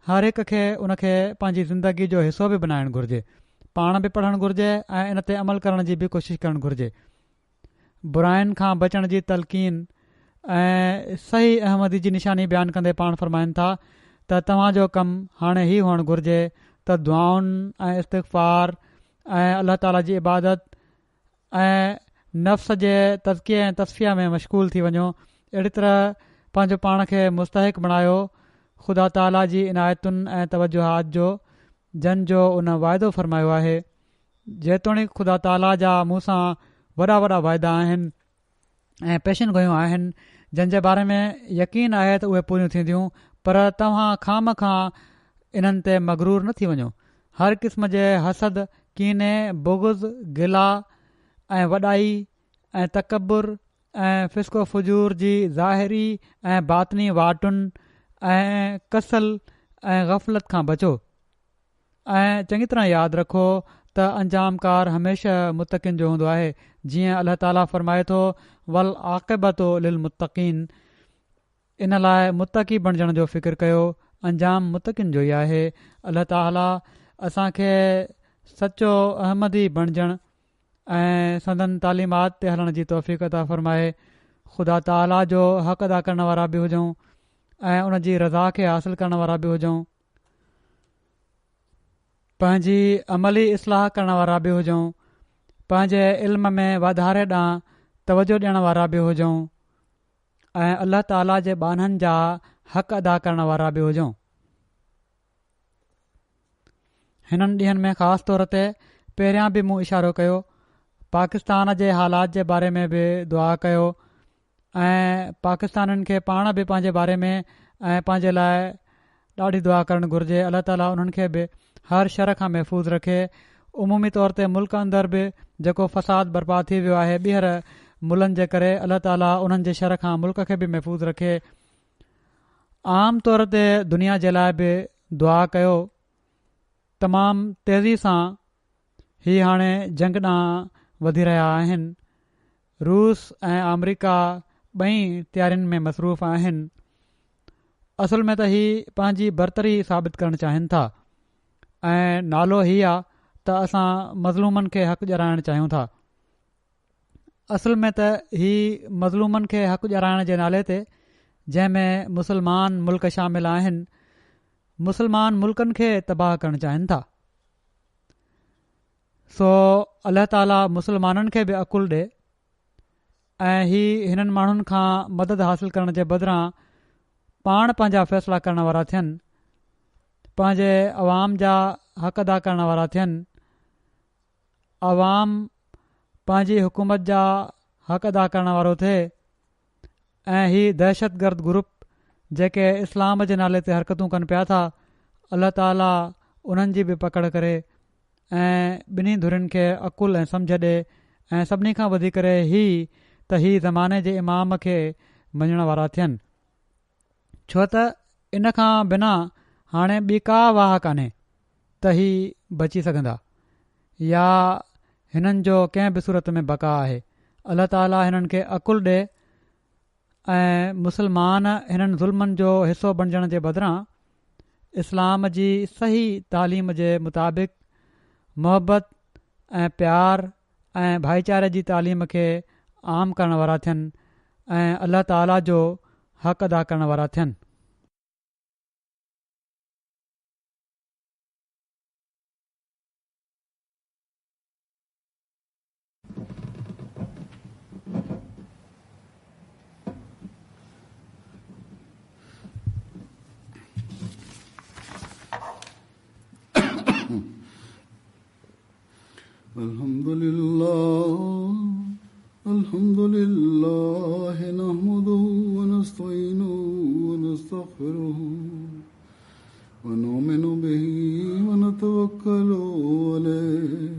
B: हर हिक खे उन खे पंहिंजी ज़िंदगी जो हिसो बि बनाइणु घुरिजे। पाण बि पढ़णु घुरिजे ऐं इन ते अमल करण जी बि कोशिशि करणु घुरिजे। बुराइनि खां बचण जी तलक़ीन ऐं सही अहमदी जी निशानी बयानु कंदे पाण फ़रमाइनि था त तव्हांजो कमु हाणे ई हुअणु घुरिजे त दुआउनि ऐं इस्तिग़फ़ार ऐं अल्लाह ताला जी इबादत ऐं नफ़्स जे तज़किये ऐं तस्फ़िया में मशगूल थी वञो। अहिड़ी तरह पंहिंजो पाण खे मुस्तहिक बणायो ख़ुदा ताला जी इनायतुनि ऐं तवजुहात जो, जन जो उन वाइदो फ़रमायो आहे। जेतोणीकि ख़ुदा ताला जा मूं सां वॾा वॾा वाइदा आहिनि ऐं पेशिन गोयूं आहिनि जंहिंजे बारे में यकीन आहे त उहे पूरियूं थींदियूं, पर तव्हां खाम खां इन्हनि ते मगरूर न थी वञो। हर क़िस्म जे हसद, कीने, बुग़्ज़, गिला ऐं वॾाई ऐं तकबुर ऐं फिस्को फुजूर जी ज़ाहिरी ऐं बातनी वाटुनि ऐं कसल ऐं ग़फ़लत खां बचो ऐं चङी तरह यादि रखो त अंजामकार हमेशह मुतक़िन जो हूंदो आहे। जीअं अल्लाह ताला फ़रमाए थो वल आक़िबतु लिल मुतक़ीन, इन लाइ मुतक़ी बणजण जो फ़िक्र कयो। अंजाम मुतक़िन जो ई आहे। अल्लाह ताला असांखे सचो अहमदी बणजण ऐं संदन तालीमात ते हलण जी तौफ़ीक़ अता फ़रमाए। ख़ुदा ताला जो हक़ अदा करण वारा बि हुजूं ऐं उन जी रज़ा खे हासिल करण वारा बि हुजूं, पंहिंजी अमली इस्लाह करण वारा बि हुजूं, पंहिंजे इल्म में वाधारे ॾांहुं तवजो ॾियण वारा बि हुजूं ऐं अल्लाह ताला जे बाननि जा हक़ अदा करण वारा बि हुजूं। हिननि ॾींहनि में ख़ासि तौर ते पहिरियां बि मूं इशारो कयो, पाकिस्तान जे हालात जे बारे में बि दुआ कयो ऐं पाकिस्ताननि खे पाण बि पंहिंजे बारे में ऐं पंहिंजे लाइ ॾाढी दुआ करणु घुरिजे। अल्लाह ताला उन्हनि खे बि हर शर खां महफ़ूज़ रखे। उमूमी तौर ते मुल्क अंदरि बि जेको फ़साद बर्बाद थी वियो आहे ॿीहर मुल्हनि जे करे, अल्लाह ताला उन्हनि जे शर खां मुल्क खे बि महफ़ूज़ रखे। आम तौर ते दुनिया जे लाइ बि दुआ कयो। तमामु तेज़ी सां ही हाणे जंग ॾांहुं वधी रहिया आहिनि। रूस ऐं अमरीका ॿई तयारियुनि में मसरूफ़ आहिनि। असल में त ही पंहिंजी बरतरी साबित करणु चाहिनि था ऐं नालो हीउ आहे त असां मज़लूमनि खे हक़ ॼाराइणु चाहियूं था। असल में त ही मज़लूमनि खे हक़ ॼाराइण जे नाले ते, जंहिंमें मुसलमान मुल्क शामिल आहिनि, मुसलमान मुल्कनि खे तबाह करणु चाहिनि था। सो अल्लाह ताला मुसलमाननि खे बि अक़ुल ॾे ऐं ही हिननि माण्हुनि खां मदद हासिल करण जे बदिरां पाण पंहिंजा फ़ैसिला करण वारा थियनि, पंहिंजे अवाम जा हक़ अदा करण वारा थियनि, अवाम पंहिंजी हुकूमत जा हक़ अदा करण वारो थिए ऐं ही दहशतगर्द ग्रुप जेके इस्लाम जे नाले ते हरकतूं कनि पिया था, अल्लाह ताला उन्हनि जी बि पकड़ करे ऐं ॿिन्ही धुरियुनि खे अक़ुल ऐं समुझ ॾे ऐं सभिनी खां वधीक करे त ही ज़माने जे इमाम खे मञण वारा थियनि। छो त इन खां बिना हाणे ॿी का वाह कान्हे त ही बची सघंदा या हिननि जो कंहिं बि सूरत में बका आहे। अल्लाह ताला हिननि खे अक़ुल ॾे ऐं मुसलमान हिननि ज़ुल्मनि जो हिसो बणजण जे बदिरां इस्लाम जी सही तालीम जे मुताबिक़ मुहबत ऐं प्यार ऐं भाईचारे जी तालीम खे आम करण वारा थियनि ऐं अल्लाह ताला जो हक़ अदा करण वारा थियनि।
A: अल्हम्दुलिल्लाह नहमदुहु व नस्तईनुहु व नस्तगफिरुहु व नुमिनु बिही व नतवक्कलु अलैहि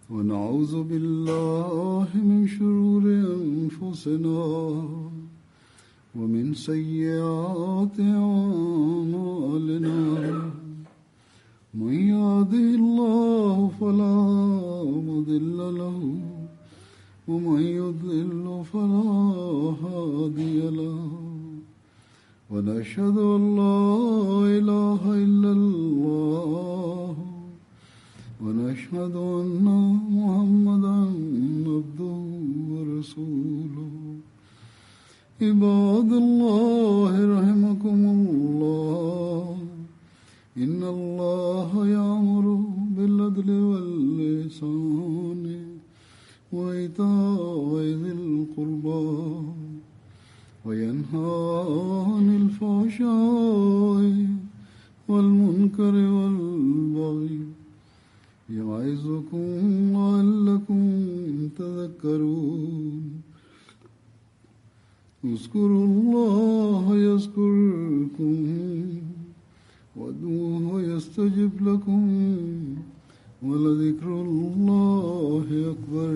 A: व नऊज़ु बिल्लाहि मिन शुरूरि अनफुसिना व मिन सय्यिआति अअमालिना। मन यहदिहिल्लाहु फला मुदिल्ल लहु वमन युद्लिल फला हादिय लहु वनशहदु अल्ला इलाहा इल्लल्लाह वनशहदु अन्ना मुहम्मदन अब्दुहु व रसूलुहु। इबादल्लाहि रहमकुमुल्लाह इन्नल्लाहा यअमुरु बिल-अद्लि वल-इहसानि व ईताइ ज़िल क़ुर्बा व यन्हा अनिल फ़हशाइ वल मुनकरि वल बग़ि यइज़ुकुम लअल्लकुम तज़क्करून। उज़्कुरुल्लाह यज़्कुरुकुम वदूहु यस्तजिब लकुम वलज़िक्रुल्लाहि अकबर।